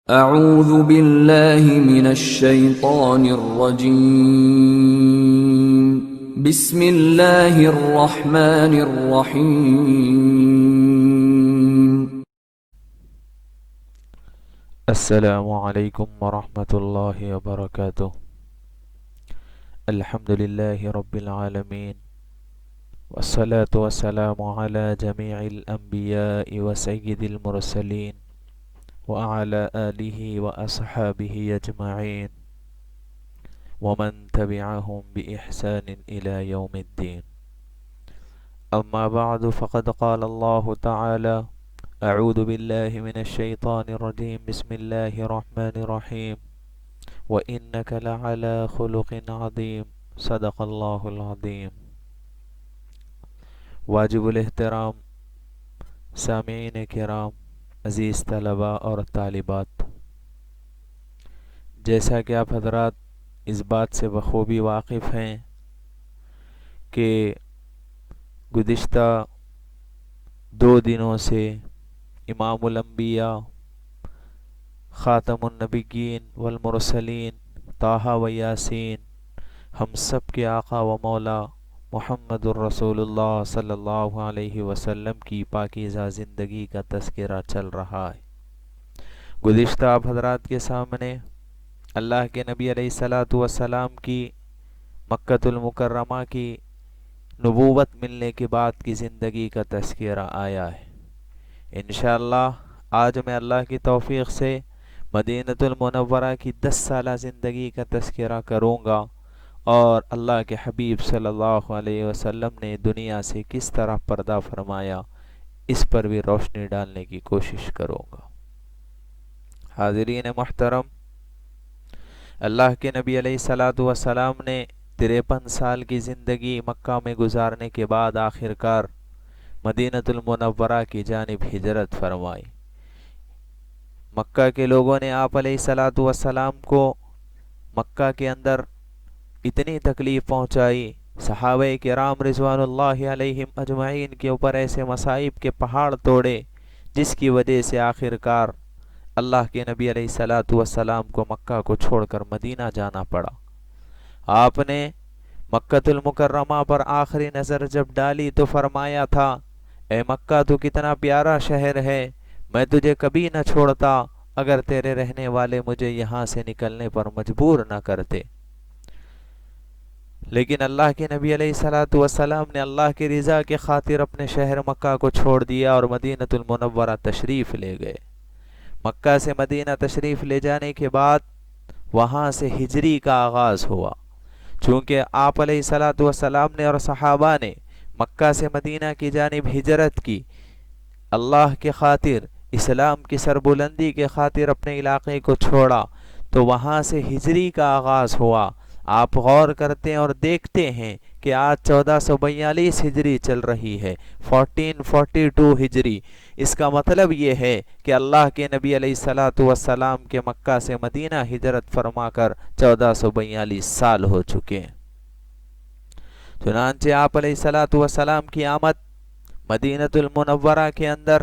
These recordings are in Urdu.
اعوذ باللہ من الشیطان الرجیم بسم اللہ الرحمن الرحیم السلام علیکم ورحمۃ اللہ وبرکاتہ۔ الحمد للہ رب العالمین والصلاة والسلام علی جمیع الانبیاء وسید المرسلین وعلی آلہ واصحابہ اجمعین ومن تبعہم بإحسان الى یوم الدین۔ اما بعد فقد قال اللہ تعالی اعوذ باللہ من الشیطان الرجیم بسم اللہ الرحمن الرحیم وَإِنَّكَ لَعَلَى خُلُقٍ عَظِيمٍ صدق اللہ العظیم۔ واجب الاحترام سامعین کرام، عزیز طلباء اور طالبات، جیسا کہ آپ حضرات اس بات سے بخوبی واقف ہیں کہ گزشتہ 2 دنوں سے امام الانبیاء خاتم النبیین والمرسلین طٰہٰ و یاسین، ہم سب کے آقا و مولا محمد الرسول اللہ صلی اللہ علیہ وسلم کی پاکیزہ زندگی کا تذکرہ چل رہا ہے۔ گزشتہ آپ حضرات کے سامنے اللہ کے نبی علیہ الصلاۃ والسلام کی مکۃ المکرمہ کی نبوت ملنے کے بعد کی زندگی کا تذکرہ آیا ہے۔ انشاءاللہ آج میں اللہ کی توفیق سے مدینۃ المنورہ کی 10 سالہ زندگی کا تذکرہ کروں گا، اور اللہ کے حبیب صلی اللہ علیہ وسلم نے دنیا سے کس طرح پردہ فرمایا اس پر بھی روشنی ڈالنے کی کوشش کروں گا۔ حاضرین محترم، اللہ کے نبی علیہ الصلاۃ والسلام نے 53 سال کی زندگی مکہ میں گزارنے کے بعد آخرکار مدینۃ المنورہ کی جانب ہجرت فرمائی۔ مکہ کے لوگوں نے آپ علیہ الصلاۃ والسلام کو مکہ کے اندر اتنی تکلیف پہنچائی، صحابہ کرام رضوان اللہ علیہم اجمعین کے اوپر ایسے مصائب کے پہاڑ توڑے، جس کی وجہ سے آخرکار اللہ کے نبی علیہ الصلاۃ والسلام کو مکہ کو چھوڑ کر مدینہ جانا پڑا۔ آپ نے مکۃ المکرمہ پر آخری نظر جب ڈالی تو فرمایا تھا، اے مکہ تو کتنا پیارا شہر ہے، میں تجھے کبھی نہ چھوڑتا اگر تیرے رہنے والے مجھے یہاں سے نکلنے پر مجبور نہ کرتے۔ لیکن اللہ کے نبی علیہ الصلاۃ والسلام نے اللہ کی رضا کے خاطر اپنے شہر مکہ کو چھوڑ دیا اور مدینۃ المنورہ تشریف لے گئے۔ مکہ سے مدینہ تشریف لے جانے کے بعد وہاں سے ہجری کا آغاز ہوا۔ چونکہ آپ علیہ الصلاۃ والسلام نے اور صحابہ نے مکہ سے مدینہ کی جانب ہجرت کی، اللہ کے خاطر، اسلام کی سربلندی کے خاطر اپنے علاقے کو چھوڑا، تو وہاں سے ہجری کا آغاز ہوا۔ آپ غور کرتے ہیں اور دیکھتے ہیں کہ آج 1442 ہجری چل رہی ہے، 1442 ہجری۔ اس کا مطلب یہ ہے کہ اللہ کے نبی علیہ الصلاۃ والسلام کے مکہ سے مدینہ ہجرت فرما کر 1442 سال ہو چکے ہیں۔ چنانچہ آپ علیہ الصلاۃ والسلام کی آمد مدینۃ المنورہ کے اندر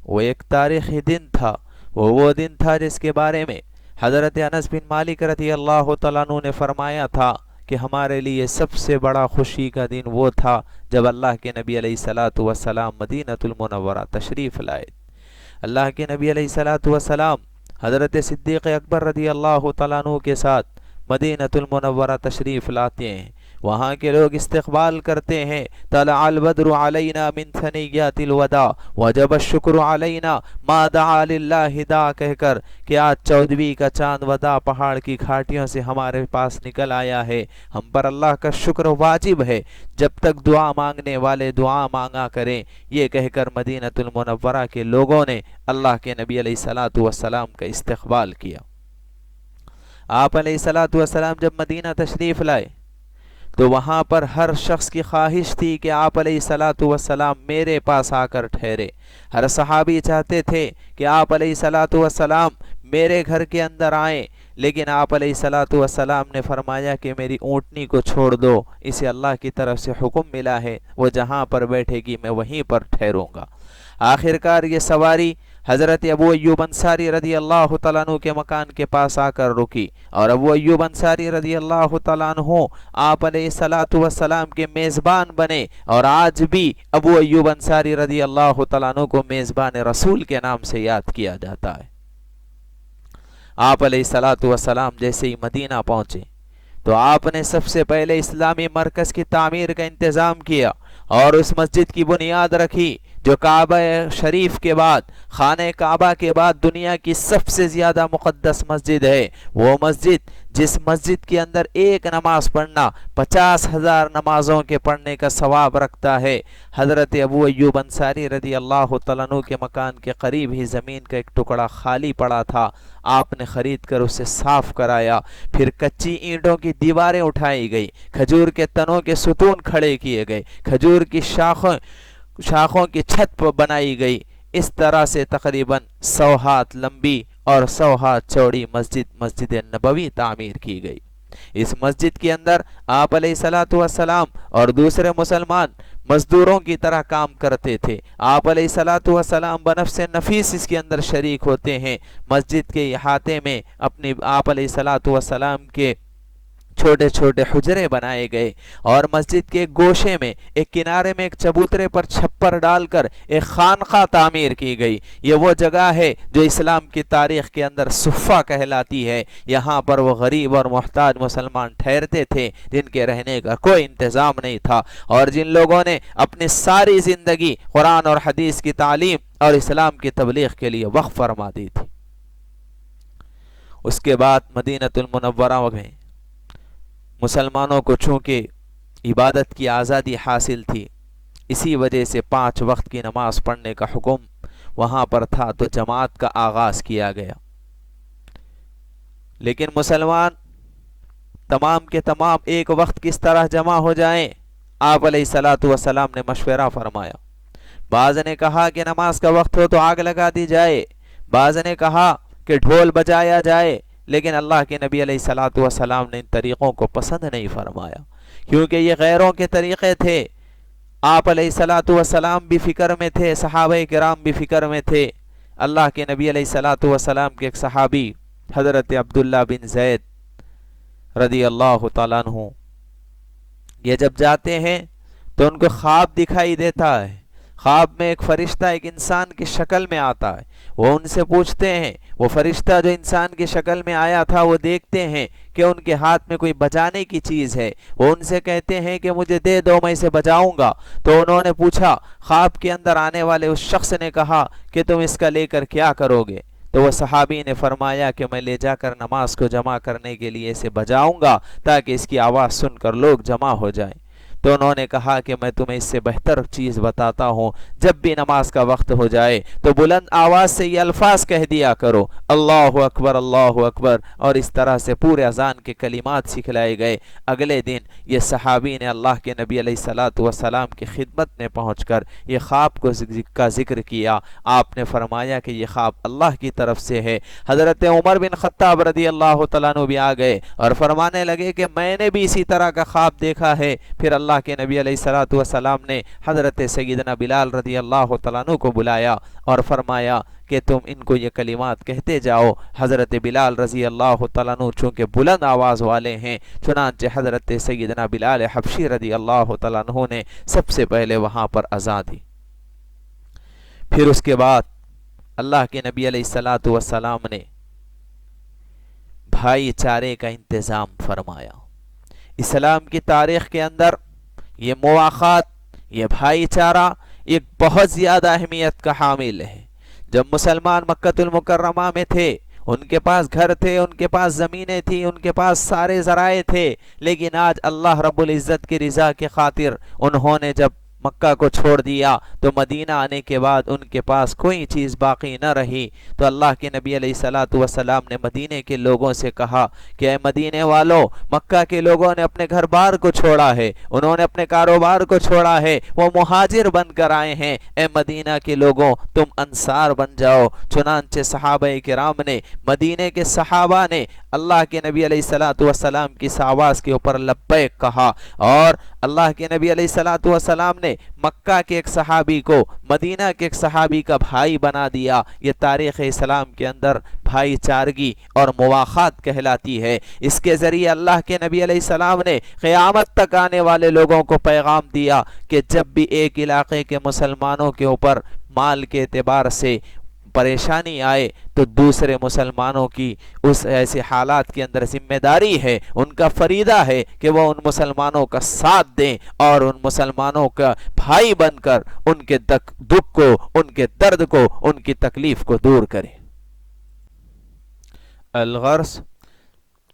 وہ ایک تاریخی دن تھا۔ وہ دن تھا جس کے بارے میں حضرت انس بن مالک رضی اللہ تعالیٰ عنہ نے فرمایا تھا کہ ہمارے لیے سب سے بڑا خوشی کا دن وہ تھا جب اللہ کے نبی علیہ الصلاۃ والسلام مدینۃ المنورہ تشریف لائے۔ اللہ کے نبی علیہ الصلاۃ والسلام حضرت صدیق اکبر رضی اللہ تعالیٰ عنہ کے ساتھ مدینۃ المنورہ تشریف لاتے ہیں۔ وہاں کے لوگ استقبال کرتے ہیں، طلع البدر علینا من ثنیات الوداع وجب الشکر علینا ما دعا للہ داع، کہہ کر کہ آج 14ویں کا چاند وداع پہاڑ کی گھاٹیوں سے ہمارے پاس نکل آیا ہے، ہم پر اللہ کا شکر واجب ہے، جب تک دعا مانگنے والے دعا مانگا کریں۔ یہ کہہ کر مدینۃ المنورہ کے لوگوں نے اللہ کے نبی علیہ الصلاۃ والسلام کا استقبال کیا۔ آپ علیہ الصلاۃ والسلام جب مدینہ تشریف لائے تو وہاں پر ہر شخص کی خواہش تھی کہ آپ علیہ الصلاۃ والسلام میرے پاس آ کر ٹھہرے۔ ہر صحابی چاہتے تھے کہ آپ علیہ الصلاۃ والسلام میرے گھر کے اندر آئیں، لیکن آپ علیہ الصلاۃ والسلام نے فرمایا کہ میری اونٹنی کو چھوڑ دو، اسے اللہ کی طرف سے حکم ملا ہے، وہ جہاں پر بیٹھے گی میں وہیں پر ٹھہروں گا۔ آخرکار یہ سواری حضرت ابو ایوب انصاری رضی اللہ تعالیٰ عنہ کے مکان کے پاس آ کر رکی، اور ابو ایوب انصاری رضی اللہ تعالیٰ عنہ آپ علیہ الصلوۃ والسلام کے میزبان بنے، اور آج بھی ابو ایوب انصاری رضی اللہ تعالیٰ عنہ کو میزبان رسول کے نام سے یاد کیا جاتا ہے۔ آپ علیہ الصلوۃ والسلام جیسے ہی مدینہ پہنچے تو آپ نے سب سے پہلے اسلامی مرکز کی تعمیر کا انتظام کیا، اور اس مسجد کی بنیاد رکھی جو کعبہ شریف کے بعد، خانہ کعبہ کے بعد دنیا کی سب سے زیادہ مقدس مسجد ہے۔ وہ مسجد جس مسجد کے اندر ایک نماز پڑھنا 50,000 نمازوں کے پڑھنے کا ثواب رکھتا ہے۔ حضرت ابو ایوب انصاری رضی اللہ تعالیٰ عنہ کے مکان کے قریب ہی زمین کا ایک ٹکڑا خالی پڑا تھا، آپ نے خرید کر اسے صاف کرایا، پھر کچی اینٹوں کی دیواریں اٹھائی گئی، کھجور کے تنوں کے ستون کھڑے کیے گئے، کھجور کی شاخوں کی چھت بنائی گئی۔ اس طرح سے تقریباً 100 ہاتھ لمبی اور 100 ہاتھ چوڑی مسجد نبوی تعمیر کی گئی۔ اس مسجد کے اندر آپ علیہ الصلوۃ والسلام اور دوسرے مسلمان مزدوروں کی طرح کام کرتے تھے۔ آپ علیہ الصلوۃ والسلام بنفس نفیس اس کے اندر شریک ہوتے ہیں۔ مسجد کے احاطے میں اپنی آپ علیہ الصلوۃ والسلام کے چھوٹے چھوٹے حجرے بنائے گئے، اور مسجد کے گوشے میں ایک کنارے میں ایک چبوترے پر چھپر ڈال کر ایک خانقاہ تعمیر کی گئی۔ یہ وہ جگہ ہے جو اسلام کی تاریخ کے اندر صفہ کہلاتی ہے۔ یہاں پر وہ غریب اور محتاج مسلمان ٹھہرتے تھے جن کے رہنے کا کوئی انتظام نہیں تھا، اور جن لوگوں نے اپنی ساری زندگی قرآن اور حدیث کی تعلیم اور اسلام کی تبلیغ کے لیے وقف فرما دی تھی۔ اس کے بعد مدینہ المنورہ میں مسلمانوں کو چونکہ عبادت کی آزادی حاصل تھی، اسی وجہ سے 5 وقت کی نماز پڑھنے کا حکم وہاں پر تھا، تو جماعت کا آغاز کیا گیا۔ لیکن مسلمان تمام کے تمام ایک وقت کس طرح جمع ہو جائیں، آپ علیہ الصلوۃ والسلام نے مشورہ فرمایا۔ بعض نے کہا کہ نماز کا وقت ہو تو آگ لگا دی جائے، بعض نے کہا کہ ڈھول بجایا جائے، لیکن اللہ کے نبی علیہ الصلوۃ والسلام نے ان طریقوں کو پسند نہیں فرمایا، کیونکہ یہ غیروں کے طریقے تھے۔ آپ علیہ الصلوۃ والسلام بھی فکر میں تھے، صحابہ کرام بھی فکر میں تھے۔ اللہ کے نبی علیہ الصلوۃ والسلام کے ایک صحابی حضرت عبداللہ بن زید رضی اللہ تعالیٰ عنہ، یہ جب جاتے ہیں تو ان کو خواب دکھائی دیتا ہے۔ خواب میں ایک فرشتہ ایک انسان کی شکل میں آتا ہے، وہ ان سے پوچھتے ہیں، وہ فرشتہ جو انسان کی شکل میں آیا تھا وہ دیکھتے ہیں کہ ان کے ہاتھ میں کوئی بجانے کی چیز ہے، وہ ان سے کہتے ہیں کہ مجھے دے دو، میں اسے بجاؤں گا۔ تو انہوں نے پوچھا، خواب کے اندر آنے والے اس شخص نے کہا کہ تم اس کا لے کر کیا کرو گے؟ تو وہ صحابی نے فرمایا کہ میں لے جا کر نماز کو جمع کرنے کے لیے اسے بجاؤں گا تاکہ اس کی آواز سن کر لوگ جمع ہو جائیں۔ تو انہوں نے کہا کہ میں تمہیں اس سے بہتر چیز بتاتا ہوں، جب بھی نماز کا وقت ہو جائے تو بلند آواز سے یہ الفاظ کہہ دیا کرو، اللہ اکبر اللہ اکبر، اور اس طرح سے پورے اذان کے کلمات سکھلائے گئے۔ اگلے دن یہ صحابی نے اللہ کے نبی علیہ الصلوۃ والسلام کی خدمت میں پہنچ کر یہ خواب کا ذکر کیا۔ آپ نے فرمایا کہ یہ خواب اللہ کی طرف سے ہے۔ حضرت عمر بن خطاب رضی اللہ تعالیٰ عنہ بھی آ گئے اور فرمانے لگے کہ میں نے بھی اسی طرح کا خواب دیکھا ہے۔ پھر اللہ کے نبی علیہ الصلوۃ والسلام نے حضرت سیدنا بلال رضی اللہ تعالیٰ عنہ کو بلایا اور فرمایا کہ تم ان کو یہ کلمات کہتے جاؤ۔ حضرت بلال رضی اللہ تعالیٰ عنہ چونکہ بلند آواز والے ہیں، چنانچہ حضرت سیدنا بلال حبشی رضی اللہ تعالیٰ عنہ نے سب سے پہلے وہاں پر اذان دی۔ پھر اس کے بعد اللہ کے نبی علیہ الصلوۃ والسلام نے بھائی چارے کا انتظام فرمایا۔ اسلام کی تاریخ کے اندر یہ مواخات، یہ بھائی چارہ ایک بہت زیادہ اہمیت کا حامل ہے۔ جب مسلمان مکہ المکرمہ میں تھے، ان کے پاس گھر تھے، ان کے پاس زمینیں تھیں، ان کے پاس سارے ذرائع تھے، لیکن آج اللہ رب العزت کی رضا کی خاطر انہوں نے جب مکہ کو چھوڑ دیا تو مدینہ آنے کے بعد ان کے پاس کوئی چیز باقی نہ رہی۔ تو اللہ کے نبی علیہ الصلوۃ والسلام نے مدینے کے لوگوں سے کہا کہ اے مدینے والو، مکہ کے لوگوں نے اپنے گھر بار کو چھوڑا ہے، انہوں نے اپنے کاروبار کو چھوڑا ہے، وہ مہاجر بن کر آئے ہیں، اے مدینہ کے لوگوں تم انصار بن جاؤ۔ چنانچہ صحابہ کرام نے، مدینے کے صحابہ نے اللہ کے نبی علیہ الصلوۃ والسلام کی آواز کے اوپر لبیک کہا، اور اللہ کے نبی علیہ الصلوۃ والسلام نے نے مکہ کے ایک صحابی کو مدینہ کے ایک صحابی کا بھائی بنا دیا، یہ تاریخ اسلام کے اندر بھائی چارگی اور مواخات کہلاتی ہے۔ اس کے ذریعے اللہ کے نبی علیہ السلام نے قیامت تک آنے والے لوگوں کو پیغام دیا کہ جب بھی ایک علاقے کے مسلمانوں کے اوپر مال کے اعتبار سے پریشانی آئے تو دوسرے مسلمانوں کی اس ایسے حالات کے اندر ذمہ داری ہے، ان کا فریضہ ہے کہ وہ ان مسلمانوں کا ساتھ دیں اور ان مسلمانوں کا بھائی بن کر ان کے دکھ کو، ان کے درد کو، ان کی تکلیف کو دور کریں۔ الغرض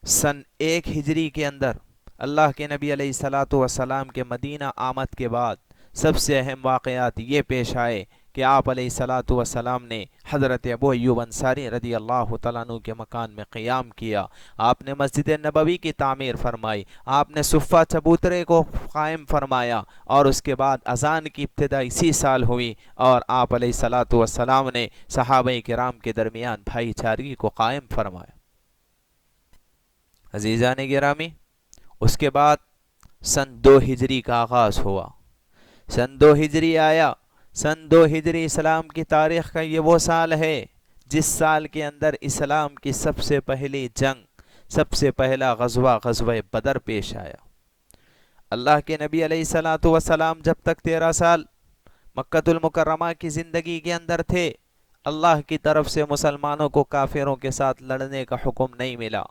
سن 1 ہجری کے اندر اللہ کے نبی علیہ الصلاۃ والسلام کے مدینہ آمد کے بعد سب سے اہم واقعات یہ پیش آئے کہ آپ علیہ الصلاۃ والسلام نے حضرت ابو ایوب انصاری رضی اللہ تعالیٰ عنہ کے مکان میں قیام کیا، آپ نے مسجد نبوی کی تعمیر فرمائی، آپ نے صفہ چبوترے کو قائم فرمایا، اور اس کے بعد اذان کی ابتدا اسی سال ہوئی، اور آپ علیہ الصلاۃ والسلام نے صحابہ کرام کے درمیان بھائی چارگی کو قائم فرمایا۔ عزیزان گرامی، اس کے بعد سن 2 ہجری کا آغاز ہوا۔ سن 2 ہجری آیا۔ سن 2 ہجری اسلام کی تاریخ کا یہ وہ سال ہے جس سال کے اندر اسلام کی سب سے پہلی جنگ، سب سے پہلا غزوہ بدر پیش آیا۔ اللہ کے نبی علیہ الصلاۃ والسلام جب تک 13 سال مکہ المکرمہ کی زندگی کے اندر تھے، اللہ کی طرف سے مسلمانوں کو کافروں کے ساتھ لڑنے کا حکم نہیں ملا۔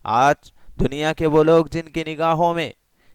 آج دنیا کے وہ لوگ جن کی نگاہوں میں،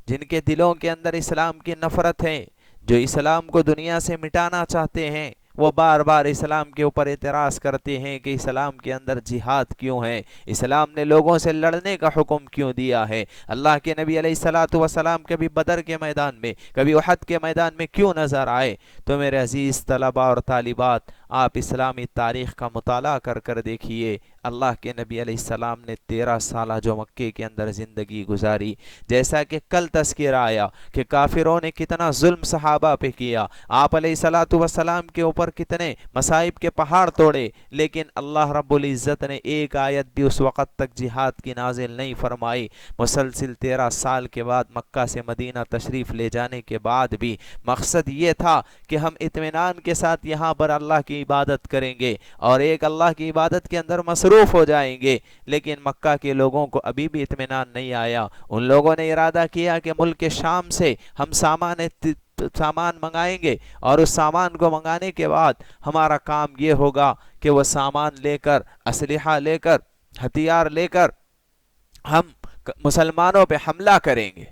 جن کے دلوں کے اندر اسلام کی نفرت ہے، جو اسلام کو دنیا سے مٹانا چاہتے ہیں، وہ بار بار اسلام کے اوپر اعتراض کرتے ہیں کہ اسلام کے اندر جہاد کیوں ہے، اسلام نے لوگوں سے لڑنے کا حکم کیوں دیا ہے، اللہ کے نبی علیہ الصلاۃ والسلام کبھی بدر کے میدان میں، کبھی احد کے میدان میں کیوں نظر آئے؟ تو میرے عزیز طلباء اور طالبات، آپ اسلامی تاریخ کا مطالعہ کر دیکھیے۔ اللہ کے نبی علیہ السلام نے 13 سالہ جو مکے کے اندر زندگی گزاری، جیسا کہ کل تذکرہ آیا کہ کافروں نے کتنا ظلم صحابہ پہ کیا، آپ علیہ الصلاۃ والسلام کے اوپر کتنے مصائب کے پہاڑ توڑے، لیکن اللہ رب العزت نے ایک آیت بھی اس وقت تک جہاد کی نازل نہیں فرمائی۔ مسلسل 13 سال کے بعد مکہ سے مدینہ تشریف لے جانے کے بعد بھی مقصد یہ تھا کہ ہم اطمینان کے ساتھ یہاں پر اللہ کی عبادت کریں گے اور ایک اللہ کی عبادت کے اندر مصروف ہو جائیں گے، لیکن مکہ کے لوگوں کو ابھی بھی اطمینان نہیں آیا۔ ان لوگوں نے ارادہ کیا کہ ملک شام سے ہم سامان منگائیں گے، اور اس سامان کو منگانے کے بعد ہمارا کام یہ ہوگا کہ وہ سامان لے کر، اسلحہ لے کر، ہتھیار لے کر ہم مسلمانوں پہ حملہ کریں گے۔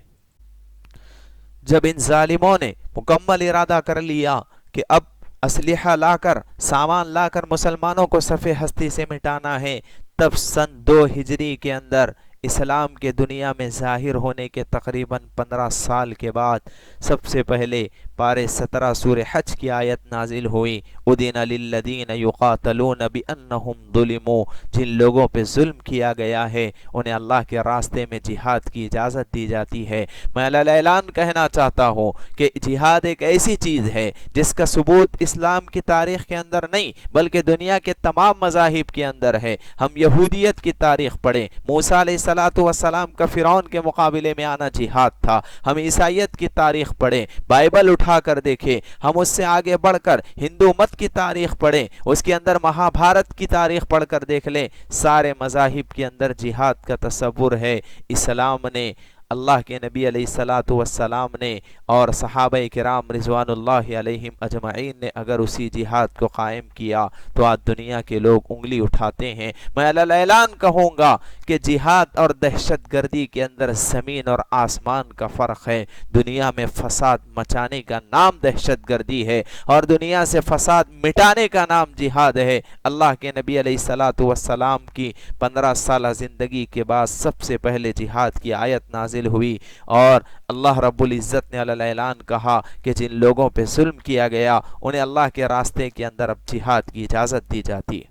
جب ان ظالموں نے مکمل ارادہ کر لیا کہ اب اسلحہ لا کر، سامان لا کر مسلمانوں کو صف ہستی سے مٹانا ہے، تب سن 2 ہجری کے اندر اسلام کے دنیا میں ظاہر ہونے کے تقریباً 15 سال کے بعد سب سے پہلے پارے 17 سورہ حج کی آیت نازل ہوئی، اُذِنَ لِلَّذِينَ يُقَاتَلُونَ بِأَنَّهُمْ ظُلِمُوا، جن لوگوں پہ ظلم کیا گیا ہے انہیں اللہ کے راستے میں جہاد کی اجازت دی جاتی ہے۔ میں اعلان کہنا چاہتا ہوں کہ جہاد ایک ایسی چیز ہے جس کا ثبوت اسلام کی تاریخ کے اندر نہیں بلکہ دنیا کے تمام مذاہب کے اندر ہے۔ ہم یہودیت کی تاریخ پڑھیں، موسیٰ علیہ الصلاۃ والسلام کا فرعون کے مقابلے میں آنا جہاد تھا۔ ہم عیسائیت کی تاریخ پڑھیں، بائبل اٹھا کر دیکھیں، ہم اس سے آگے بڑھ کر ہندو مت کی تاریخ پڑھیں، اس کے اندر مہابھارت کی تاریخ پڑھ کر دیکھ لیں، سارے مذاہب کے اندر جہاد کا تصور ہے۔ اسلام نے، اللہ کے نبی علیہ الصلاۃ والسلام نے اور صحابہ کرام رضوان اللہ علیہم اجمعین نے اگر اسی جہاد کو قائم کیا تو آج دنیا کے لوگ انگلی اٹھاتے ہیں۔ میں اعلان کہوں گا کہ جہاد اور دہشت گردی کے اندر زمین اور آسمان کا فرق ہے۔ دنیا میں فساد مچانے کا نام دہشت گردی ہے اور دنیا سے فساد مٹانے کا نام جہاد ہے۔ اللہ کے نبی علیہ الصلاۃ والسلام کی 15 سالہ زندگی کے بعد سب سے پہلے جہاد کی آیت نازل ہوئی اور اللہ رب العزت نے اعلان کہا کہ جن لوگوں پہ ظلم کیا گیا انہیں اللہ کے راستے کے اندر اب جہاد کی اجازت دی جاتی ہے۔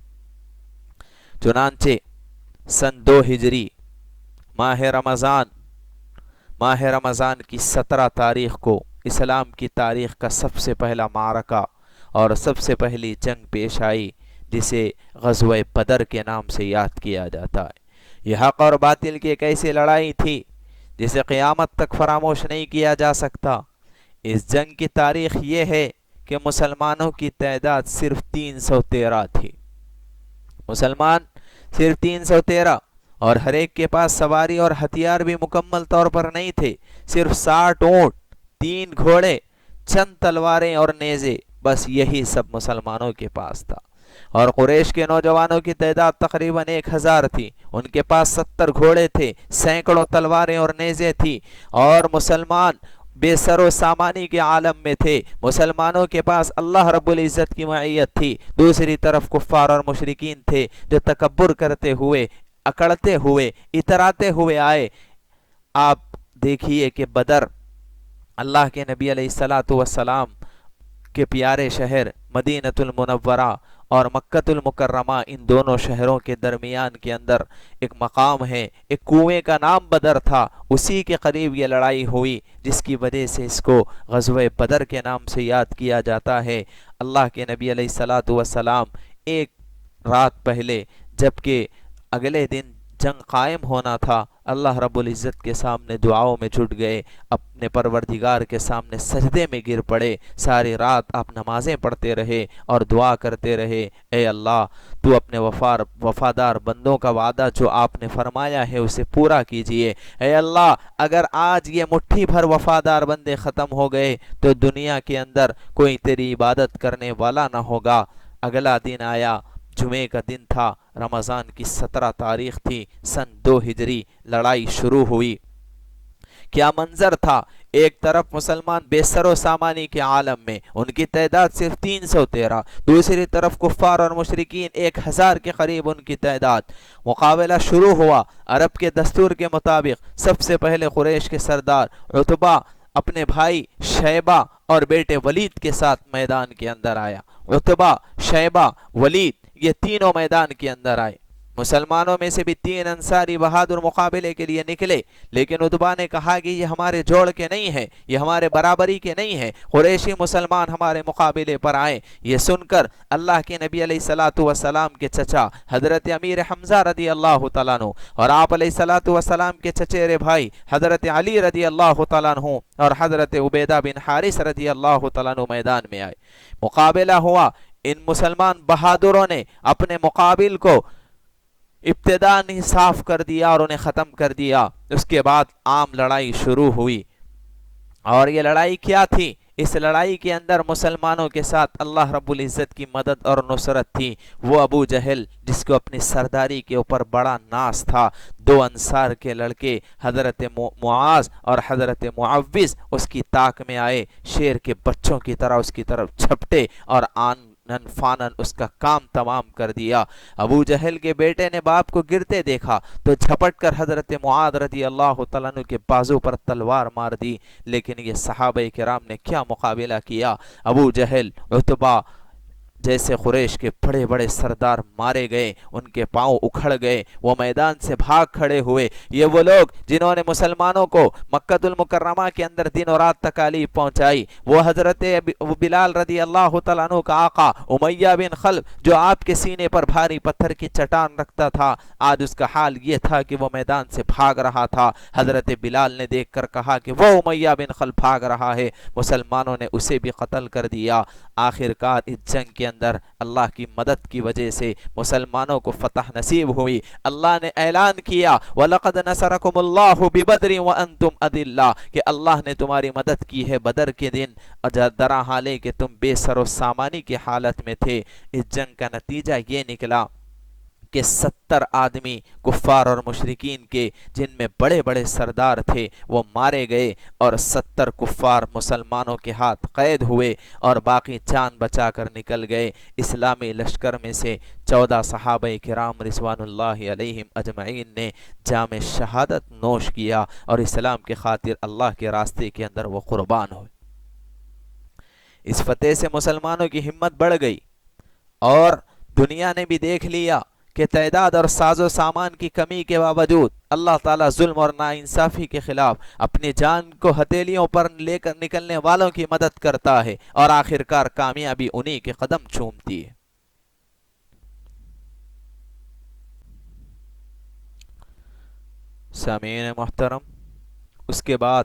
چنانچہ سن 2 ہجری ماہ رمضان کی 17 تاریخ کو اسلام کی تاریخ کا سب سے پہلا معرکہ اور سب سے پہلی جنگ پیش آئی جسے غزوہ بدر کے نام سے یاد کیا جاتا ہے۔ یہ حق اور باطل کی ایک ایسی لڑائی تھی جسے قیامت تک فراموش نہیں کیا جا سکتا۔ اس جنگ کی تاریخ یہ ہے کہ مسلمانوں کی تعداد صرف 313 تھی، مسلمان صرف 313، اور ہر ایک کے پاس سواری اور ہتھیار بھی مکمل طور پر نہیں تھے، صرف 60 اونٹ، 3 گھوڑے، چند تلواریں اور نیزے، بس یہی سب مسلمانوں کے پاس تھا۔ اور قریش کے نوجوانوں کی تعداد تقریباً 1000 تھی، ان کے پاس 70 گھوڑے تھے، سینکڑوں تلواریں اور نیزے تھی، اور مسلمان بے سر و سامانی کے عالم میں تھے۔ مسلمانوں کے پاس اللہ رب العزت کی معیت تھی، دوسری طرف کفار اور مشرکین تھے جو تکبر کرتے ہوئے، اکڑتے ہوئے، اتراتے ہوئے آئے۔ آپ دیکھیے کہ بدر، اللہ کے نبی علیہ الصلاۃ والسلام کے پیارے شہر مدینۃ المنورہ اور مکۃ المکرمہ، ان دونوں شہروں کے درمیان کے اندر ایک مقام ہے، ایک کنویں کا نام بدر تھا، اسی کے قریب یہ لڑائی ہوئی، جس کی وجہ سے اس کو غزوہ بدر کے نام سے یاد کیا جاتا ہے۔ اللہ کے نبی علیہ الصلاۃ والسلام ایک رات پہلے، جبکہ اگلے دن جنگ قائم ہونا تھا، اللہ رب العزت کے سامنے دعاؤں میں جھٹ گئے، اپنے پروردگار کے سامنے سجدے میں گر پڑے، ساری رات آپ نمازیں پڑھتے رہے اور دعا کرتے رہے، اے اللہ تو اپنے وفادار بندوں کا وعدہ جو آپ نے فرمایا ہے اسے پورا کیجئے، اے اللہ اگر آج یہ مٹھی بھر وفادار بندے ختم ہو گئے تو دنیا کے اندر کوئی تیری عبادت کرنے والا نہ ہوگا۔ اگلا دن آیا، جمعے کا دن تھا، رمضان کی 17 تاریخ تھی، سن 2 ہجری، لڑائی شروع ہوئی۔ کیا منظر تھا، ایک طرف مسلمان بے سر و سامانی کے عالم میں، ان کی تعداد صرف 313، دوسری طرف کفار اور مشرکین 1000 کے قریب ان کی تعداد۔ مقابلہ شروع ہوا، عرب کے دستور کے مطابق سب سے پہلے قریش کے سردار عتبہ اپنے بھائی شیبہ اور بیٹے ولید کے ساتھ میدان کے اندر آیا۔ عتبہ، شیبہ، ولید، یہ تینوں میدان کے اندر آئے۔ مسلمانوں میں سے بھی 3 انصاری بہادر مقابلے کے لیے نکلے، لیکن عتبہ نے کہا کہ یہ ہمارے جوڑ کے نہیں ہیں، یہ ہمارے برابری کے نہیں ہیں، قریشی مسلمان ہمارے مقابلے پر آئے۔ یہ سن کر اللہ کے نبی علیہ الصلاۃ والسلام کے چچا حضرت امیر حمزہ رضی اللہ تعالیٰ عنہ اور آپ علیہ الصلاۃ والسلام کے چچیرے بھائی حضرت علی رضی اللہ تعالیٰ عنہ اور حضرت عبیدہ بن حارث رضی اللہ تعالیٰ عنہ میدان میں آئے۔ مقابلہ ہوا، ان مسلمان بہادروں نے اپنے مقابل کو ابتداء ہی صاف کر دیا اور انہیں ختم کر دیا۔ اس کے بعد عام لڑائی شروع ہوئی، اور یہ لڑائی کیا تھی؟ اس لڑائی کے اندر مسلمانوں کے ساتھ اللہ رب العزت کی مدد اور نصرت تھی۔ وہ ابو جہل جس کو اپنی سرداری کے اوپر بڑا ناز تھا، 2 انصار کے لڑکے حضرت معاذ اور حضرت معوذ اس کی طاق میں آئے، شیر کے بچوں کی طرح اس کی طرف جھپٹے اور آنن فانن اس کا کام تمام کر دیا۔ ابو جہل کے بیٹے نے باپ کو گرتے دیکھا تو جھپٹ کر حضرت معاذ رضی اللہ تعالیٰ عنہ کے بازو پر تلوار مار دی، لیکن یہ صحابہ کرام نے کیا مقابلہ کیا۔ ابو جہل، عتبہ جیسے قریش کے بڑے بڑے سردار مارے گئے، ان کے پاؤں اکھڑ گئے، وہ میدان سے بھاگ کھڑے ہوئے۔ یہ وہ لوگ جنہوں نے مسلمانوں کو مکۃ المکرمہ کے اندر دن و رات تکالیف پہنچائی، وہ حضرت بلال رضی اللہ تعالیٰ عنہ کا آقا امیہ بن خلف جو آپ کے سینے پر بھاری پتھر کی چٹان رکھتا تھا، آج اس کا حال یہ تھا کہ وہ میدان سے بھاگ رہا تھا۔ حضرت بلال نے دیکھ کر کہا کہ وہ امیہ بن خلف بھاگ رہا ہے، مسلمانوں نے اسے بھی قتل کر دیا۔ آخر کار اس جنگ کے اندر اللہ کی مدد کی وجہ سے مسلمانوں کو فتح نصیب ہوئی۔ اللہ نے اعلان کیا وَلَقَدْ نَصَرَكُمُ اللَّهُ بِبَدْرٍ وَأَنْتُمْ أَذِلَّةٌ، کہ اللہ نے تمہاری مدد کی ہے بدر کے دن، درا حالے کہ تم بے سر و سامانی کی حالت میں تھے۔ اس جنگ کا نتیجہ یہ نکلا کہ 70 آدمی کفار اور مشرکین کے جن میں بڑے بڑے سردار تھے وہ مارے گئے، اور 70 کفار مسلمانوں کے ہاتھ قید ہوئے اور باقی جان بچا کر نکل گئے۔ اسلامی لشکر میں سے 14 صحابہ کرام رضوان اللہ علیہم اجمعین نے جام شہادت نوش کیا اور اسلام کی خاطر اللہ کے راستے کے اندر وہ قربان ہوئے۔ اس فتح سے مسلمانوں کی ہمت بڑھ گئی، اور دنیا نے بھی دیکھ لیا کہ تعداد اور ساز و سامان کی کمی کے باوجود اللہ تعالیٰ ظلم اور ناانصافی کے خلاف اپنی جان کو ہتھیلیوں پر لے کر نکلنے والوں کی مدد کرتا ہے، اور آخرکار کامیابی انہی کے قدم چومتی ہے۔ سامعین محترم، اس کے بعد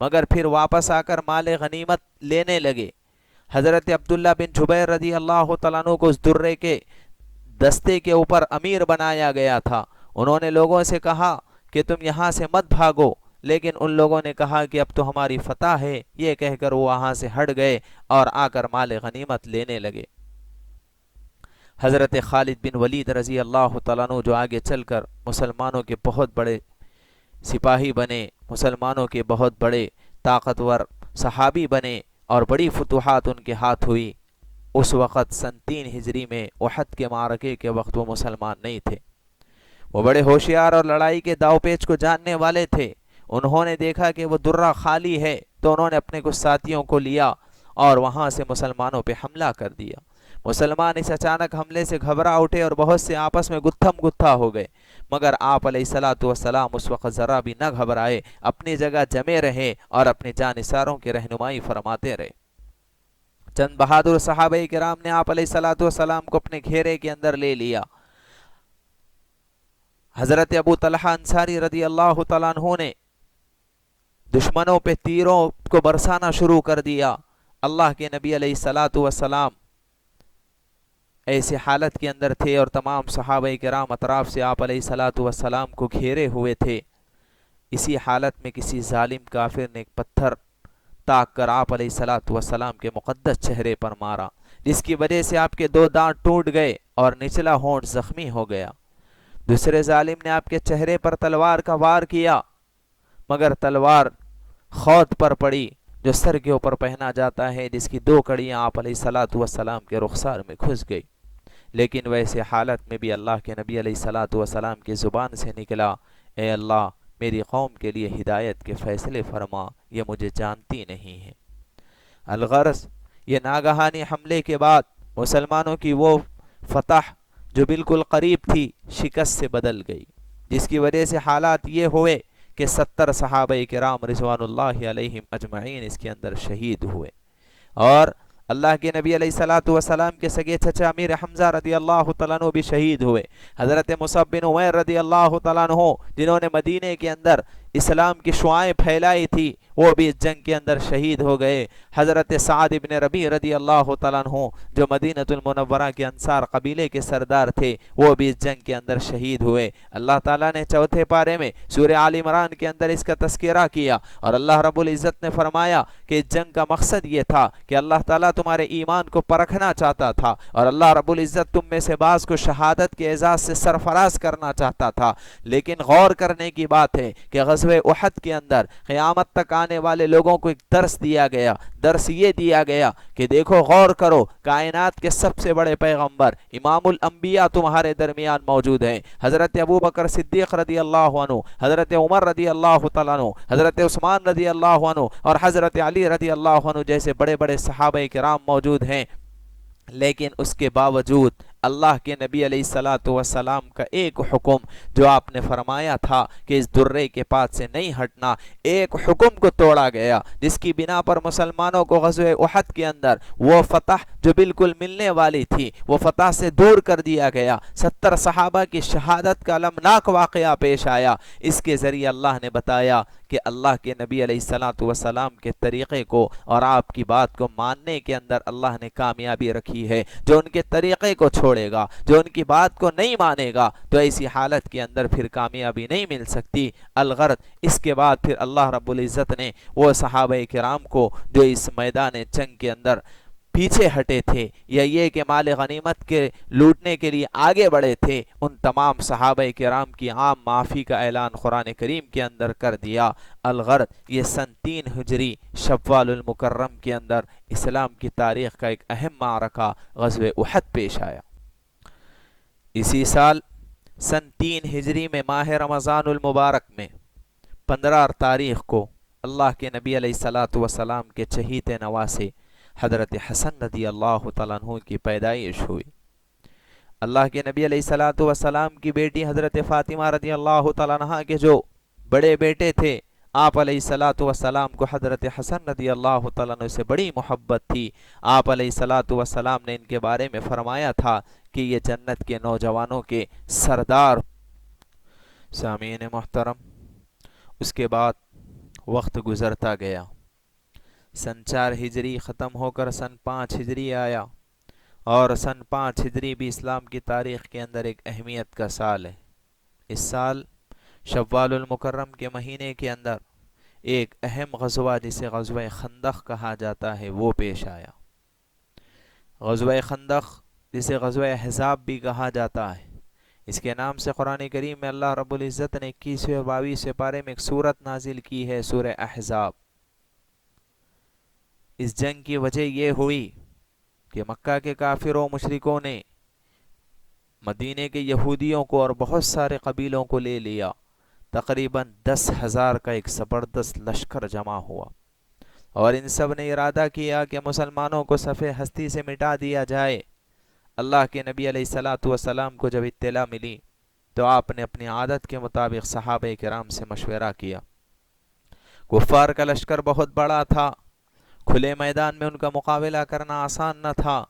مگر پھر واپس آ کر مال غنیمت لینے لگے۔ حضرت عبداللہ بن جبیر رضی اللہ تعالیٰ عنہ کو اس درے کے دستے کے اوپر امیر بنایا گیا تھا۔ انہوں نے لوگوں سے کہا کہ تم یہاں سے مت بھاگو، لیکن ان لوگوں نے کہا کہ اب تو ہماری فتح ہے، یہ کہہ کر وہ وہاں سے ہٹ گئے اور آ کر مال غنیمت لینے لگے۔ حضرت خالد بن ولید رضی اللہ تعالیٰ عنہ جو آگے چل کر مسلمانوں کے بہت بڑے سپاہی بنے، مسلمانوں کے بہت بڑے طاقتور صحابی بنے اور بڑی فتوحات ان کے ہاتھ ہوئی، اس وقت سن 3 ہجری میں احد کے معرکے کے وقت وہ مسلمان نہیں تھے۔ وہ بڑے ہوشیار اور لڑائی کے داؤ پیچ کو جاننے والے تھے۔ انہوں نے دیکھا کہ وہ درہ خالی ہے تو انہوں نے اپنے کچھ ساتھیوں کو لیا اور وہاں سے مسلمانوں پہ حملہ کر دیا۔ مسلمان اس اچانک حملے سے گھبرا اٹھے اور بہت سے آپس میں گتھم گتھا ہو گئے، مگر آپ علیہ الصلوۃ والسلام اس وقت ذرا بھی نہ گھبرائے، اپنی جگہ جمے رہے اور اپنے جانثاروں کی رہنمائی فرماتے رہے۔ چند بہادر صحابہ کرام نے آپ علیہ الصلوۃ والسلام کو اپنے گھیرے کے اندر لے لیا۔ حضرت ابو طلحہ انصاری رضی اللہ تعالیٰ عنہ نے دشمنوں پہ تیروں کو برسانا شروع کر دیا۔ اللہ کے نبی علیہ الصلوۃ والسلام ایسی حالت کے اندر تھے اور تمام صحابہ کرام اطراف سے آپ علیہ الصلوۃ والسلام کو گھیرے ہوئے تھے۔ اسی حالت میں کسی ظالم کافر نے ایک پتھر تاک کر آپ علیہ الصلوۃ والسلام کے مقدس چہرے پر مارا، جس کی وجہ سے آپ کے 2 دانت ٹوٹ گئے اور نچلا ہونٹ زخمی ہو گیا۔ دوسرے ظالم نے آپ کے چہرے پر تلوار کا وار کیا، مگر تلوار خود پر پڑی جو سر کے اوپر پہنا جاتا ہے، جس کی 2 کڑیاں آپ علیہ الصلوۃ والسلام کے رخسار میں گھس گئی۔ لیکن ویسے حالت میں بھی اللہ کے نبی علیہ الصلوۃ والسلام کی زبان سے نکلا، اے اللہ میری قوم کے لیے ہدایت کے فیصلے فرما، یہ مجھے جانتی نہیں ہے۔ الغرض یہ ناگہانی حملے کے بعد مسلمانوں کی وہ فتح جو بالکل قریب تھی شکست سے بدل گئی، جس کی وجہ سے حالات یہ ہوئے کہ 70 صحابہ کرام رضوان اللہ علیہم اجمعین اس کے اندر شہید ہوئے، اور اللہ کے نبی علیہ الصلوۃ والسلام کے سگے چچا امیر حمزہ رضی اللہ تعالیٰ عنہ بھی شہید ہوئے۔ حضرت مصعب بن عمیر رضی اللہ تعالیٰ عنہ جنہوں نے مدینے کے اندر اسلام کی شعائیں پھیلائی تھی، وہ بھی اس جنگ کے اندر شہید ہو گئے۔ حضرت سعد بن ربیع رضی اللہ تعالیٰ عنہ جو مدینہ المنورہ کے انصار قبیلے کے سردار تھے، وہ بھی اس جنگ کے اندر شہید ہوئے۔ اللہ تعالیٰ نے چوتھے پارے میں سورہ آل عمران کے اندر اس کا تذکرہ کیا، اور اللہ رب العزت نے فرمایا کہ اس جنگ کا مقصد یہ تھا کہ اللہ تعالیٰ تمہارے ایمان کو پرکھنا چاہتا تھا، اور اللہ رب العزت تم میں سے بعض کو شہادت کے اعزاز سے سرفراز کرنا چاہتا تھا۔ لیکن غور کرنے کی بات ہے کہ غزوہ احد کے اندر قیامت تک آنے والے لوگوں کو ایک درس دیا گیا۔ درس یہ دیا گیا کہ دیکھو، غور کرو، کائنات کے سب سے بڑے پیغمبر امام الانبیاء تمہارے درمیان موجود ہیں۔ حضرت ابو بکر صدیق رضی اللہ عنہ، حضرت عمر رضی اللہ تعالیٰ عنہ، حضرت عثمان رضی اللہ عنہ اور حضرت علی رضی اللہ عنہ جیسے بڑے بڑے صحابہ کرام موجود ہیں، لیکن اس کے باوجود اللہ کے نبی علیہ الصلوۃ والسلام کا ایک حکم جو آپ نے فرمایا تھا کہ اس درے کے پاس سے نہیں ہٹنا، ایک حکم کو توڑا گیا، جس کی بنا پر مسلمانوں کو غزوہ احد کے اندر وہ فتح جو بالکل ملنے والی تھی، وہ فتح سے دور کر دیا گیا۔ 70 صحابہ کی شہادت کا المناک واقعہ پیش آیا۔ اس کے ذریعے اللہ نے بتایا کہ اللہ کے نبی علیہ الصلوۃ والسلام کے طریقے کو اور آپ کی بات کو ماننے کے اندر اللہ نے کامیابی رکھی ہے۔ جو ان کے طریقے کو چھوڑے گا، جو ان کی بات کو نہیں مانے گا، تو ایسی حالت کے اندر پھر کامیابی نہیں مل سکتی۔ الغرض اس کے بعد پھر اللہ رب العزت نے وہ صحابہ کرام کو جو اس میدان جنگ کے اندر پیچھے ہٹے تھے یا یہ کہ مال غنیمت کے لوٹنے کے لیے آگے بڑھے تھے، ان تمام صحابہ کرام کی عام معافی کا اعلان قرآن کریم کے اندر کر دیا۔ الغرض یہ سن 3 ہجری شوال المکرم کے اندر اسلام کی تاریخ کا ایک اہم معرکہ غزوہ احد پیش آیا۔ اسی سال سن 3 ہجری میں ماہ رمضان المبارک میں 15 تاریخ کو اللہ کے نبی علیہ الصلوۃ والسلام کے چہیتے نواسے حضرت حسن رضی اللہ تعالیٰ عنہ کی پیدائش ہوئی۔ اللہ کے نبی علیہ الصلوۃ والسلام کی بیٹی حضرت فاطمہ رضی اللہ تعالیٰ عنہ کے جو بڑے بیٹے تھے، آپ علیہ الصلوۃ والسلام کو حضرت حسن رضی اللہ تعالیٰ عنہ سے بڑی محبت تھی۔ آپ علیہ الصلوۃ والسلام نے ان کے بارے میں فرمایا تھا کہ یہ جنت کے نوجوانوں کے سردار۔ سامعین محترم، اس کے بعد وقت گزرتا گیا، سن 4 ہجری ختم ہو کر سن 5 ہجری آیا، اور سن 5 ہجری بھی اسلام کی تاریخ کے اندر ایک اہمیت کا سال ہے۔ اس سال شوال المکرم کے مہینے کے اندر ایک اہم غزوہ جسے غزوہ خندق کہا جاتا ہے وہ پیش آیا۔ غزوہ خندق جسے غزوہ احزاب بھی کہا جاتا ہے، اس کے نام سے قرآن کریم میں اللہ رب العزت نے 21ویں اور 22ویں پارے میں ایک سورت نازل کی ہے، سورہ احزاب۔ اس جنگ کی وجہ یہ ہوئی کہ مکہ کے کافروں مشرکوں نے مدینے کے یہودیوں کو اور بہت سارے قبیلوں کو لے لیا، تقریباً 10,000 کا ایک زبردست لشکر جمع ہوا، اور ان سب نے ارادہ کیا کہ مسلمانوں کو صف ہستی سے مٹا دیا جائے۔ اللہ کے نبی علیہ الصلاۃ والسلام کو جب اطلاع ملی تو آپ نے اپنی عادت کے مطابق صحابہ کرام سے مشورہ کیا۔ کفار کا لشکر بہت بڑا تھا، کھلے میدان میں ان کا مقابلہ کرنا آسان نہ تھا۔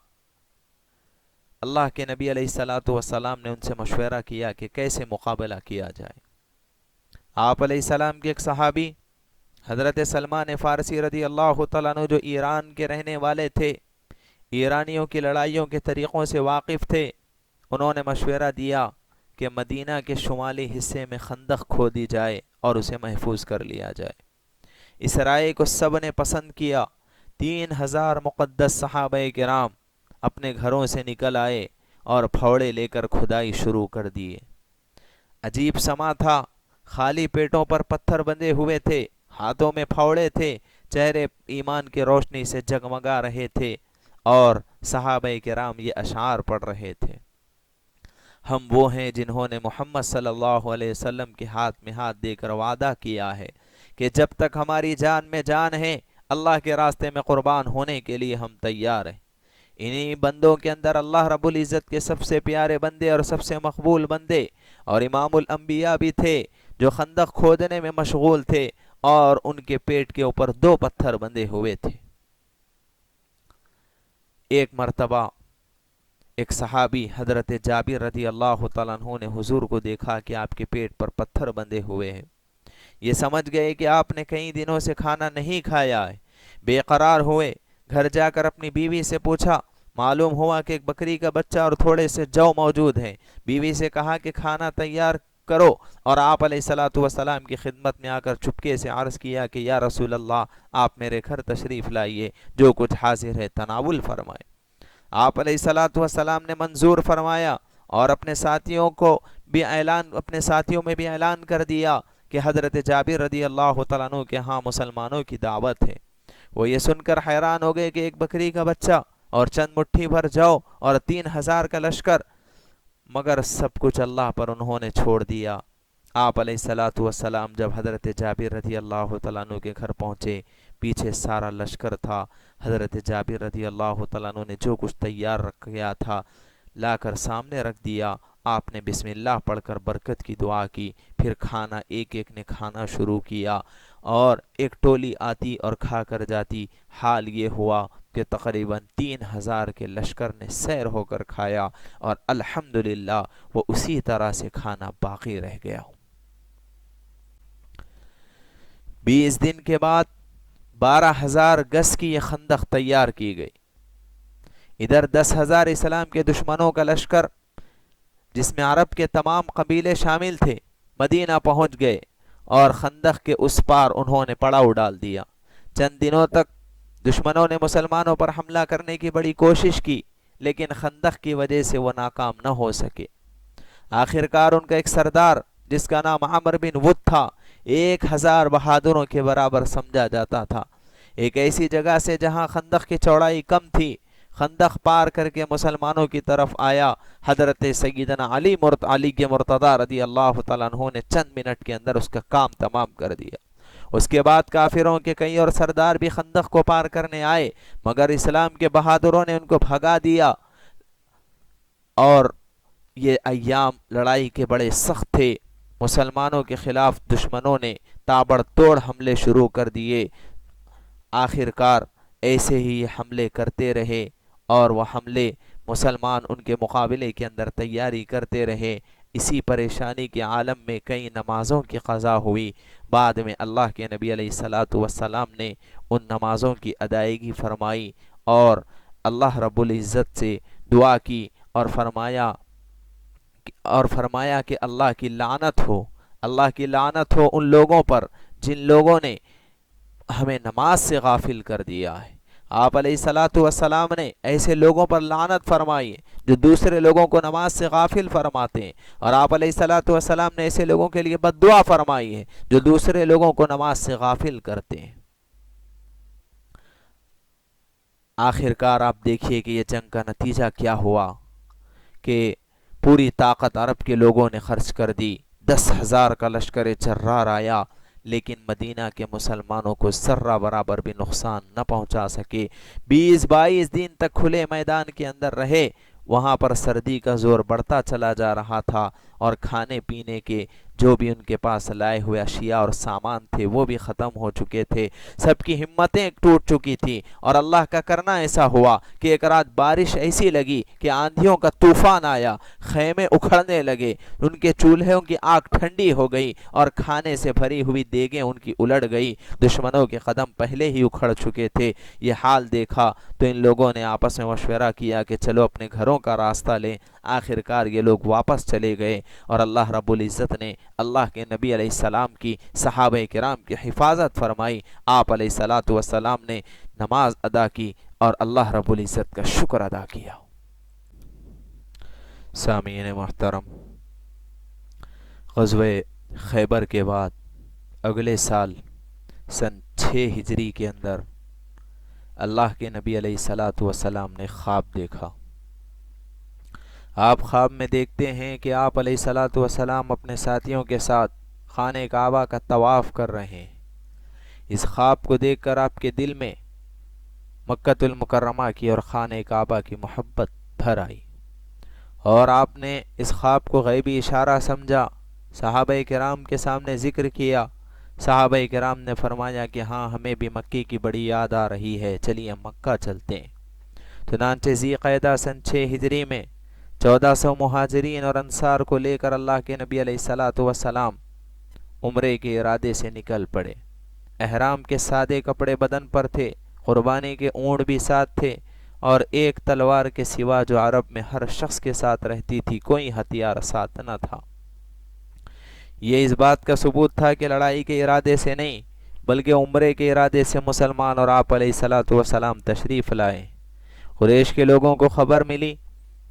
اللہ کے نبی علیہ الصلاۃ والسلام نے ان سے مشورہ کیا کہ کیسے مقابلہ کیا جائے۔ آپ علیہ السلام کے ایک صحابی حضرت سلمان فارسی رضی اللہ تعالیٰ عنہ، جو ایران کے رہنے والے تھے، ایرانیوں کی لڑائیوں کے طریقوں سے واقف تھے، انہوں نے مشورہ دیا کہ مدینہ کے شمالی حصے میں خندق کھودی جائے اور اسے محفوظ کر لیا جائے۔ اس رائے کو سب نے پسند کیا۔ 3,000 مقدس صحابہ کرام اپنے گھروں سے نکل آئے اور پھاوڑے لے کر کھدائی شروع کر دیے۔ عجیب سما تھا، خالی پیٹوں پر پتھر بندھے ہوئے تھے، ہاتھوں میں پھاوڑے تھے، چہرے ایمان کی روشنی سے جگمگا رہے تھے، اور صحابہ کرام یہ اشعار پڑھ رہے تھے: ہم وہ ہیں جنہوں نے محمد صلی اللہ علیہ وسلم کے ہاتھ میں ہاتھ دے کر وعدہ کیا ہے کہ جب تک ہماری جان میں جان ہے اللہ کے راستے میں قربان ہونے کے لیے ہم تیار ہیں۔ انہی بندوں کے اندر اللہ رب العزت کے سب سے پیارے بندے اور سب سے مقبول بندے اور امام الانبیاء بھی تھے، جو خندق کھودنے میں مشغول تھے، اور ان کے پیٹ کے اوپر 2 پتھر بندھے ہوئے تھے۔ ایک مرتبہ ایک صحابی حضرت جابر رضی اللہ تعالیٰ عنہ نے حضور کو دیکھا کہ آپ کے پیٹ پر پتھر بندھے ہوئے ہیں۔ یہ سمجھ گئے کہ آپ نے کئی دنوں سے کھانا نہیں کھایا ہے، بے قرار ہوئے۔ گھر جا کر اپنی بیوی سے پوچھا، معلوم ہوا کہ ایک بکری کا بچہ اور تھوڑے سے جو موجود ہیں۔ بیوی سے کہا کہ کھانا تیار کرو، اور آپ علیہ الصلاۃ والسلام کی خدمت میں آ کر چپکے سے عرض کیا کہ یا رسول اللہ، آپ میرے گھر تشریف لائیے، جو کچھ حاضر ہے تناول فرمائے۔ آپ علیہ الصلاۃ والسلام نے منظور فرمایا، اور اپنے ساتھیوں میں بھی اعلان کر دیا کہ حضرت جابر رضی اللہ تعالیٰ عنہ کے ہاں مسلمانوں کی دعوت ہے۔ وہ یہ سن کر حیران ہو گئے کہ ایک بکری کا بچہ اور چند مٹھی بھر جو اور 3,000 کا لشکر، مگر سب کچھ اللہ پر انہوں نے چھوڑ دیا۔ آپ علیہ الصلاۃ والسلام جب حضرت جابر رضی اللہ تعالیٰ عنہ کے گھر پہنچے، پیچھے سارا لشکر تھا۔ حضرت جابر رضی اللہ تعالیٰ عنہ نے جو کچھ تیار رکھ گیا تھا لا کر سامنے رکھ دیا۔ آپ نے بسم اللہ پڑھ کر برکت کی دعا کی، پھر کھانا ایک ایک نے کھانا شروع کیا، اور ایک ٹولی آتی اور کھا کر جاتی۔ حال یہ ہوا کہ تقریباً 3,000 کے لشکر نے سیر ہو کر کھایا، اور الحمدللہ وہ اسی طرح سے کھانا باقی رہ گیا۔ 20 دن کے بعد 12,000 گز کی یہ خندق تیار کی گئی۔ ادھر 10,000 اسلام کے دشمنوں کا لشکر، جس میں عرب کے تمام قبیلے شامل تھے، مدینہ پہنچ گئے، اور خندق کے اس پار انہوں نے پڑاؤ ڈال دیا۔ چند دنوں تک دشمنوں نے مسلمانوں پر حملہ کرنے کی بڑی کوشش کی، لیکن خندق کی وجہ سے وہ ناکام نہ ہو سکے۔ آخرکار ان کا ایک سردار جس کا نام عمر بن ود تھا، 1,000 بہادروں کے برابر سمجھا جاتا تھا، ایک ایسی جگہ سے جہاں خندق کی چوڑائی کم تھی، خندق پار کر کے مسلمانوں کی طرف آیا۔ حضرت سیدنا علی کے مرتضی رضی اللہ تعالیٰ عنہ نے چند منٹ کے اندر اس کا کام تمام کر دیا۔ اس کے بعد کافروں کے کئی اور سردار بھی خندق کو پار کرنے آئے، مگر اسلام کے بہادروں نے ان کو بھگا دیا، اور یہ ایام لڑائی کے بڑے سخت تھے۔ مسلمانوں کے خلاف دشمنوں نے تابڑ توڑ حملے شروع کر دیے۔ آخرکار ایسے ہی یہ حملے کرتے رہے، اور وہ حملے مسلمان ان کے مقابلے کے اندر تیاری کرتے رہے۔ اسی پریشانی کے عالم میں کئی نمازوں کی قضا ہوئی. بعد میں اللہ کے نبی علیہ الصلاۃ والسلام نے ان نمازوں کی ادائیگی فرمائی اور اللہ رب العزت سے دعا کی اور فرمایا کہ اللہ کی لعنت ہو ان لوگوں پر جن لوگوں نے ہمیں نماز سے غافل کر دیا ہے. آپ علیہ الصلاۃ والسلام نے ایسے لوگوں پر لعنت فرمائی جو دوسرے لوگوں کو نماز سے غافل فرماتے ہیں، اور آپ علیہ الصلاۃ والسلام نے ایسے لوگوں کے لیے بد دعا فرمائی ہے جو دوسرے لوگوں کو نماز سے غافل کرتے ہیں. آخر کار آپ دیکھیے کہ یہ جنگ کا نتیجہ کیا ہوا کہ پوری طاقت عرب کے لوگوں نے خرچ کر دی. 10,000 کا لشکر جرار آیا لیکن مدینہ کے مسلمانوں کو ذرہ برابر بھی نقصان نہ پہنچا سکے. 20-22 دن تک کھلے میدان کے اندر رہے. وہاں پر سردی کا زور بڑھتا چلا جا رہا تھا اور کھانے پینے کے جو بھی ان کے پاس لائے ہوئے اشیاء اور سامان تھے وہ بھی ختم ہو چکے تھے. سب کی ہمتیں ٹوٹ چکی تھی اور اللہ کا کرنا ایسا ہوا کہ ایک رات بارش ایسی لگی کہ آندھیوں کا طوفان آیا، خیمے اکھڑنے لگے، ان کے چولہوں کی آگ ٹھنڈی ہو گئی اور کھانے سے بھری ہوئی دیگیں ان کی الٹ گئی. دشمنوں کے قدم پہلے ہی اکھڑ چکے تھے. یہ حال دیکھا تو ان لوگوں نے آپس میں مشورہ کیا کہ چلو اپنے گھروں کا راستہ لیں. آخر کار یہ لوگ واپس چلے گئے اور اللہ رب العزت نے اللہ کے نبی علیہ السلام کی، صحابہ کرام کی حفاظت فرمائی. آپ علیہ الصلاۃ والسلام نے نماز ادا کی اور اللہ رب العزت کا شکر ادا کیا. سامعین محترم، غزوہ خیبر کے بعد اگلے سال سن 6 ہجری کے اندر اللہ کے نبی علیہ الصلاۃ والسلام نے خواب دیکھا. آپ خواب میں دیکھتے ہیں کہ آپ علیہ الصلاۃ والسلام اپنے ساتھیوں کے ساتھ خانہ کعبہ کا طواف کر رہے ہیں. اس خواب کو دیکھ کر آپ کے دل میں مکۃ المکرمہ کی اور خانہ کعبہ کی محبت بھر آئی اور آپ نے اس خواب کو غیبی اشارہ سمجھا. صحابہ کرام کے سامنے ذکر کیا. صحابہ کرام نے فرمایا کہ ہاں ہمیں بھی مکی کی بڑی یاد آ رہی ہے، چلیے مکہ چلتے ہیں. چنانچہ ذی قعدہ سن 6 ہجری میں 1400 مہاجرین اور انصار کو لے کر اللہ کے نبی علیہ الصلاۃ والسلام عمرے کے ارادے سے نکل پڑے. احرام کے سادے کپڑے بدن پر تھے، قربانی کے اونٹ بھی ساتھ تھے اور ایک تلوار کے سوا جو عرب میں ہر شخص کے ساتھ رہتی تھی کوئی ہتھیار ساتھ نہ تھا. یہ اس بات کا ثبوت تھا کہ لڑائی کے ارادے سے نہیں بلکہ عمرے کے ارادے سے مسلمان اور آپ علیہ الصلاۃ والسلام تشریف لائے. قریش کے لوگوں کو خبر ملی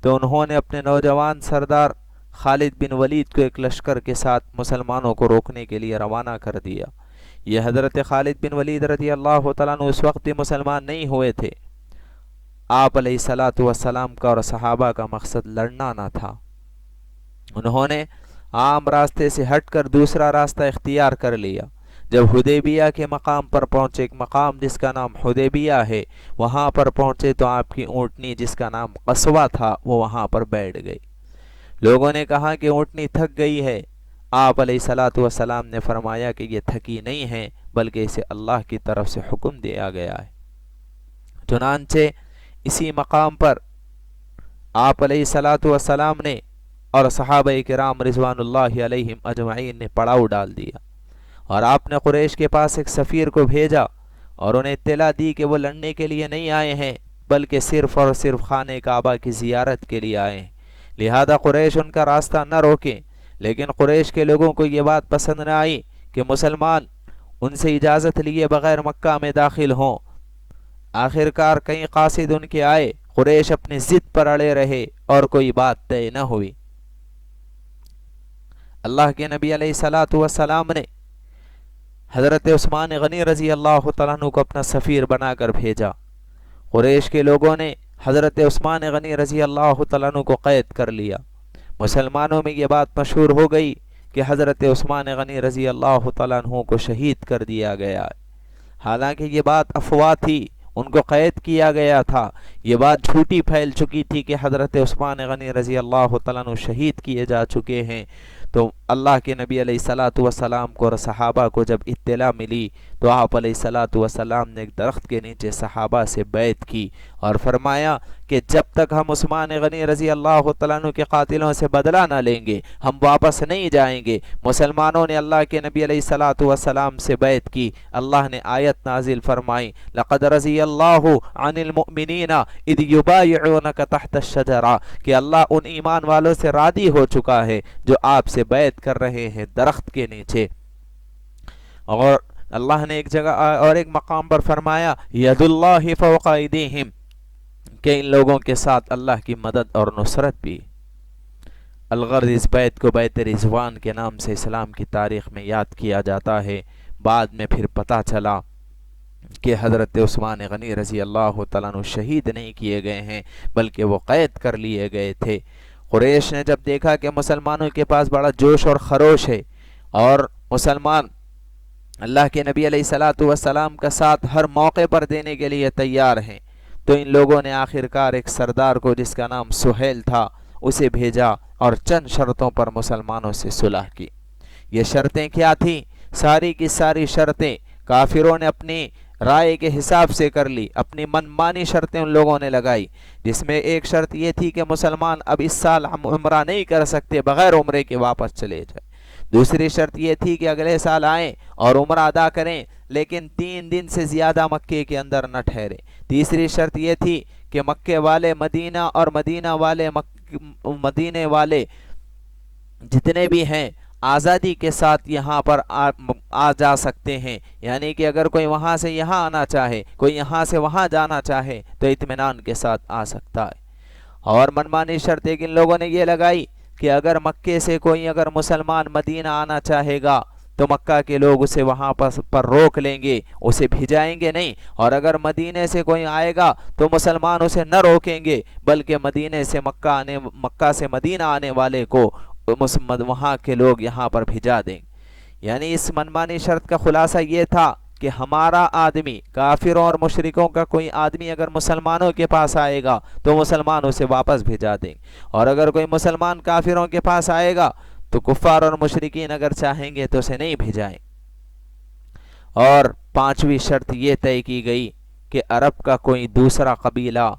تو انہوں نے اپنے نوجوان سردار خالد بن ولید کو ایک لشکر کے ساتھ مسلمانوں کو روکنے کے لیے روانہ کر دیا. یہ حضرت خالد بن ولید رضی اللہ تعالیٰ عنہ اس وقت بھی مسلمان نہیں ہوئے تھے. آپ علیہ الصلاۃ والسلام کا اور صحابہ کا مقصد لڑنا نہ تھا. انہوں نے عام راستے سے ہٹ کر دوسرا راستہ اختیار کر لیا. جب حدیبیہ کے مقام پر پہنچے، ایک مقام جس کا نام حدیبیہ ہے، وہاں پر پہنچے تو آپ کی اونٹنی جس کا نام قصوہ تھا وہ وہاں پر بیٹھ گئی. لوگوں نے کہا کہ اونٹنی تھک گئی ہے. آپ علیہ الصلاۃ والسلام نے فرمایا کہ یہ تھکی نہیں ہے بلکہ اسے اللہ کی طرف سے حکم دیا گیا ہے. چنانچہ اسی مقام پر آپ علیہ الصلاۃ والسلام نے اور صحابہ کرام رضوان اللہ علیہم اجمعین نے پڑاؤ ڈال دیا اور آپ نے قریش کے پاس ایک سفیر کو بھیجا اور انہیں اطلاع دی کہ وہ لڑنے کے لیے نہیں آئے ہیں بلکہ صرف اور صرف خانہ کعبہ کی زیارت کے لیے آئے ہیں، لہذا قریش ان کا راستہ نہ روکیں. لیکن قریش کے لوگوں کو یہ بات پسند نہ آئی کہ مسلمان ان سے اجازت لیے بغیر مکہ میں داخل ہوں. آخر کار کئی قاصد ان کے آئے، قریش اپنی ضد پر اڑے رہے اور کوئی بات طے نہ ہوئی. اللہ کے نبی علیہ الصلاۃ والسلام نے حضرت عثمان غنی رضی اللہ تعالیٰ عنہ کو اپنا سفیر بنا کر بھیجا. قریش کے لوگوں نے حضرت عثمان غنی رضی اللہ تعالیٰ عنہ کو قید کر لیا. مسلمانوں میں یہ بات مشہور ہو گئی کہ حضرت عثمان غنی رضی اللہ تعالیٰ عنہ کو شہید کر دیا گیا. حالانکہ یہ بات افواہ تھی، ان کو قید کیا گیا تھا. یہ بات جھوٹی پھیل چکی تھی کہ حضرت عثمان غنی رضی اللہ تعالیٰ عنہ شہید کیے جا چکے ہیں. تو اللہ کے نبی علیہ الصلوۃ والسلام کو اور صحابہ کو جب اطلاع ملی تو آپ علیہ الصلوۃ والسلام نے ایک درخت کے نیچے صحابہ سے بیعت کی اور فرمایا کہ جب تک ہم عثمان غنی رضی اللہ تعالیٰ عنہ کے قاتلوں سے بدلہ نہ لیں گے ہم واپس نہیں جائیں گے۔ مسلمانوں نے اللہ کے نبی علیہ الصلوۃ والسلام سے بیعت کی۔ اللہ نے آیت نازل فرمائی لقد رضی اللہ عن المؤمنین اذ یبایعونک تحت الشجرہ، کہ اللہ ان ایمان والوں سے راضی ہو چکا ہے جو آپ سے بیعت کر رہے ہیں درخت کے نیچے۔ اور اللہ نے ایک جگہ اور ایک مقام پر فرمایا ید اللہ فوق ایدیہم، کہ ان لوگوں کے ساتھ اللہ کی مدد اور نصرت بھی۔ الغرض اس بیعت کو بیعت رضوان کے نام سے اسلام کی تاریخ میں یاد کیا جاتا ہے۔ بعد میں پھر پتہ چلا کہ حضرت عثمان غنی رضی اللہ تعالیٰ عنہ شہید نہیں کیے گئے ہیں بلکہ وہ قید کر لیے گئے تھے۔ قریش نے جب دیکھا کہ مسلمانوں کے پاس بڑا جوش اور خروش ہے اور مسلمان اللہ کے نبی علیہ الصلوۃ والسلام کا ساتھ ہر موقع پر دینے کے لیے تیار ہیں، تو ان لوگوں نے آخرکار ایک سردار کو جس کا نام سہیل تھا اسے بھیجا اور چند شرطوں پر مسلمانوں سے صلح کی۔ یہ شرطیں کیا تھیں؟ ساری کی ساری شرطیں کافروں نے اپنی رائے کے حساب سے کر لی، اپنی من مانی شرطیں ان لوگوں نے لگائی، جس میں ایک شرط یہ تھی کہ مسلمان اب اس سال ہم عمرہ نہیں کر سکتے، بغیر عمرے کے واپس چلے جائیں۔ دوسری شرط یہ تھی کہ اگلے سال آئیں اور عمرہ ادا کریں لیکن 3 دن سے زیادہ مکے کے اندر نہ ٹھہریں۔ تیسری شرط یہ تھی کہ مکے والے مدینہ اور مدینے والے جتنے بھی ہیں آزادی کے ساتھ یہاں پر آ جا سکتے ہیں، یعنی کہ اگر کوئی وہاں سے یہاں آنا چاہے، کوئی یہاں سے وہاں جانا چاہے تو اطمینان کے ساتھ آ سکتا ہے۔ اور منمانی شرط ایک ان لوگوں نے یہ لگائی کہ اگر مکے سے کوئی اگر مسلمان مدینہ آنا چاہے گا تو مکہ کے لوگ اسے وہاں پر روک لیں گے، اسے بھجائیں گے نہیں، اور اگر مدینے سے کوئی آئے گا تو مسلمان اسے نہ روکیں گے بلکہ مکہ سے مدینہ آنے والے کو وہاں کے لوگ یہاں پر بھجا دیں۔ یعنی اس منمانی شرط کا خلاصہ یہ تھا کہ ہمارا آدمی، کافروں اور مشرکوں کا کوئی آدمی اگر مسلمانوں کے پاس آئے گا تو مسلمان اسے واپس بھیجا دیں، اور اگر کوئی مسلمان کافروں کے پاس آئے گا تو کفار اور مشرکین اگر چاہیں گے تو اسے نہیں بھیجائیں۔ اور 5ویں شرط یہ طے کی گئی کہ عرب کا کوئی دوسرا قبیلہ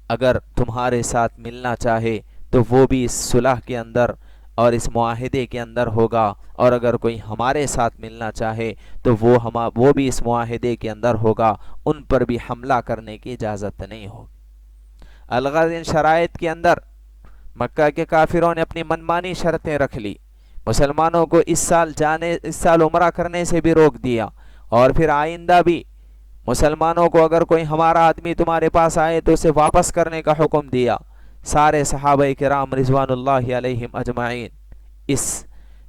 اگر تمہارے ساتھ ملنا چاہے تو وہ بھی اس صلح کے اندر اور اس معاہدے کے اندر ہوگا، اور اگر کوئی ہمارے ساتھ ملنا چاہے تو وہ بھی اس معاہدے کے اندر ہوگا، ان پر بھی حملہ کرنے کی اجازت نہیں ہوگی۔ الغرض ان شرائط کے اندر مکہ کے کافروں نے اپنی منمانی شرطیں رکھ لی، مسلمانوں کو اس سال عمرہ کرنے سے بھی روک دیا، اور پھر آئندہ بھی مسلمانوں کو اگر کوئی ہمارا آدمی تمہارے پاس آئے تو اسے واپس کرنے کا حکم دیا۔ سارے صحابہ کرام رضوان اللہ علیہم اجمعین اس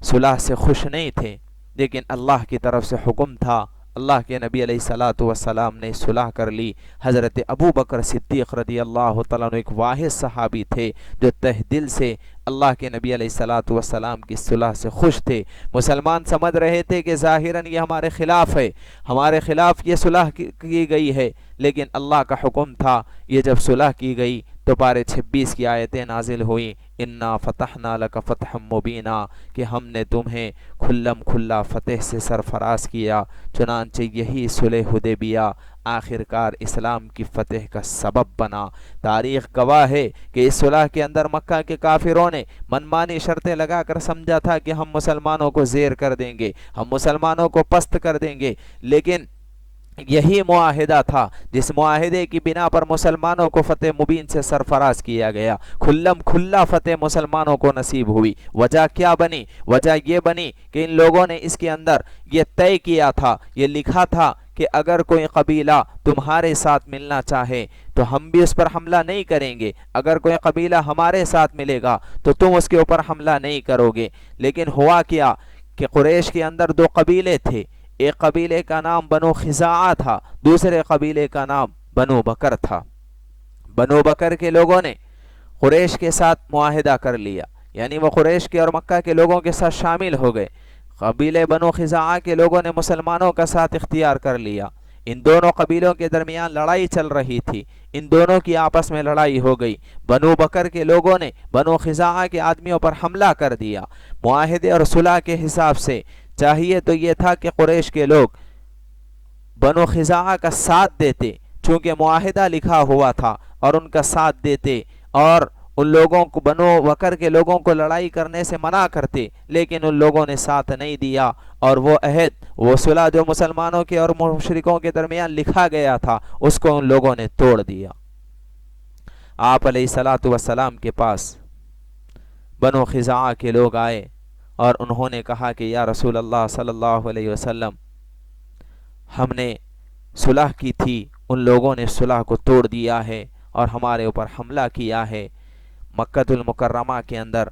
صلح سے خوش نہیں تھے، لیکن اللہ کی طرف سے حکم تھا، اللہ کے نبی علیہ الصلوۃ والسلام نے صلح کر لی۔ حضرت ابو بکر صدیق رضی اللہ تعالیٰ عنہ ایک واحد صحابی تھے جو تہ دل سے اللہ کے نبی علیہ الصلوۃ والسلام کی صلح سے خوش تھے۔ مسلمان سمجھ رہے تھے کہ ظاہراً یہ ہمارے خلاف ہے، ہمارے خلاف یہ صلح کی گئی ہے، لیکن اللہ کا حکم تھا۔ یہ جب صلح کی گئی تو پارے 26 کی آیتیں نازل ہوئیں، انا فتحنا لک فتحا مبینا، کہ ہم نے تمہیں کھلم کھلا فتح سے سرفراز کیا۔ چنانچہ یہی صلح حدیبیہ آخرکار اسلام کی فتح کا سبب بنا۔ تاریخ گواہ ہے کہ اس صلح کے اندر مکہ کے کافروں نے منمانی شرطیں لگا کر سمجھا تھا کہ ہم مسلمانوں کو زیر کر دیں گے، ہم مسلمانوں کو پست کر دیں گے، لیکن یہی معاہدہ تھا جس معاہدے کی بنا پر مسلمانوں کو فتح مبین سے سرفراز کیا گیا، کھلم کھلا فتح مسلمانوں کو نصیب ہوئی۔ وجہ کیا بنی؟ وجہ یہ بنی کہ ان لوگوں نے اس کے اندر یہ طے کیا تھا، یہ لکھا تھا کہ اگر کوئی قبیلہ تمہارے ساتھ ملنا چاہے تو ہم بھی اس پر حملہ نہیں کریں گے، اگر کوئی قبیلہ ہمارے ساتھ ملے گا تو تم اس کے اوپر حملہ نہیں کرو گے۔ لیکن ہوا کیا کہ قریش کے اندر 2 قبیلے تھے، ایک قبیلے کا نام بنو خزاعہ تھا، دوسرے قبیلے کا نام بنو بکر تھا۔ بنو بکر کے لوگوں نے قریش کے ساتھ معاہدہ کر لیا، یعنی وہ قریش کے اور مکہ کے لوگوں کے ساتھ شامل ہو گئے۔ قبیلے بنو خزاعہ کے لوگوں نے مسلمانوں کا ساتھ اختیار کر لیا۔ ان دونوں قبیلوں کے درمیان لڑائی چل رہی تھی، ان دونوں کی آپس میں لڑائی ہو گئی، بنو بکر کے لوگوں نے بنو خزاعہ کے آدمیوں پر حملہ کر دیا۔ معاہدے اور صلح کے حساب سے چاہیے تو یہ تھا کہ قریش کے لوگ بنو خزاعہ کا ساتھ دیتے، چونکہ معاہدہ لکھا ہوا تھا، اور ان کا ساتھ دیتے اور ان لوگوں کو، بنو بکر کے لوگوں کو لڑائی کرنے سے منع کرتے، لیکن ان لوگوں نے ساتھ نہیں دیا، اور وہ عہد، وہ صلح جو مسلمانوں کے اور مشرکوں کے درمیان لکھا گیا تھا، اس کو ان لوگوں نے توڑ دیا۔ آپ علیہ الصلاۃ والسلام کے پاس بنو خزاعہ کے لوگ آئے اور انہوں نے کہا کہ یا رسول اللہ صلی اللہ علیہ وسلم، ہم نے صلح کی تھی، ان لوگوں نے صلح کو توڑ دیا ہے اور ہمارے اوپر حملہ کیا ہے۔ مکہ المکرمہ کے اندر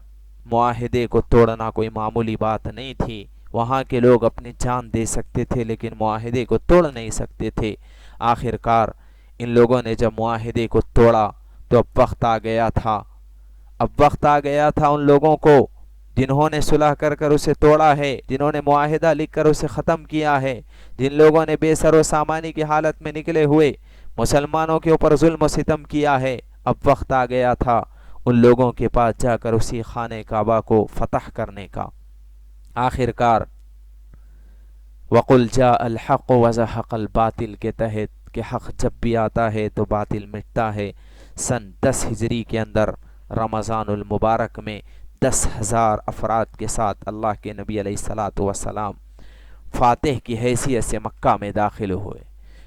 معاہدے کو توڑنا کوئی معمولی بات نہیں تھی، وہاں کے لوگ اپنی جان دے سکتے تھے لیکن معاہدے کو توڑ نہیں سکتے تھے۔ آخر کار ان لوگوں نے جب معاہدے کو توڑا تو اب وقت آ گیا تھا، ان لوگوں کو جنہوں نے صلح کر کر اسے توڑا ہے، جنہوں نے معاہدہ لکھ کر اسے ختم کیا ہے، جن لوگوں نے بے سر و سامانی کی حالت میں نکلے ہوئے مسلمانوں کے اوپر ظلم و ستم کیا ہے، اب وقت آ گیا تھا ان لوگوں کے پاس جا کر اسی خانہ کعبہ کو فتح کرنے کا۔ آخر کار وَقُلْ جَاءَ الْحَقُّ وَزَهَقَ الْبَاطِلُ کے تحت کہ حق جب بھی آتا ہے تو باطل مٹتا ہے، سن 10 ہجری کے اندر رمضان المبارک میں 10,000 افراد کے ساتھ اللہ کے نبی علیہ الصلاۃ والسلام فاتح کی حیثیت سے مکہ میں داخل ہوئے۔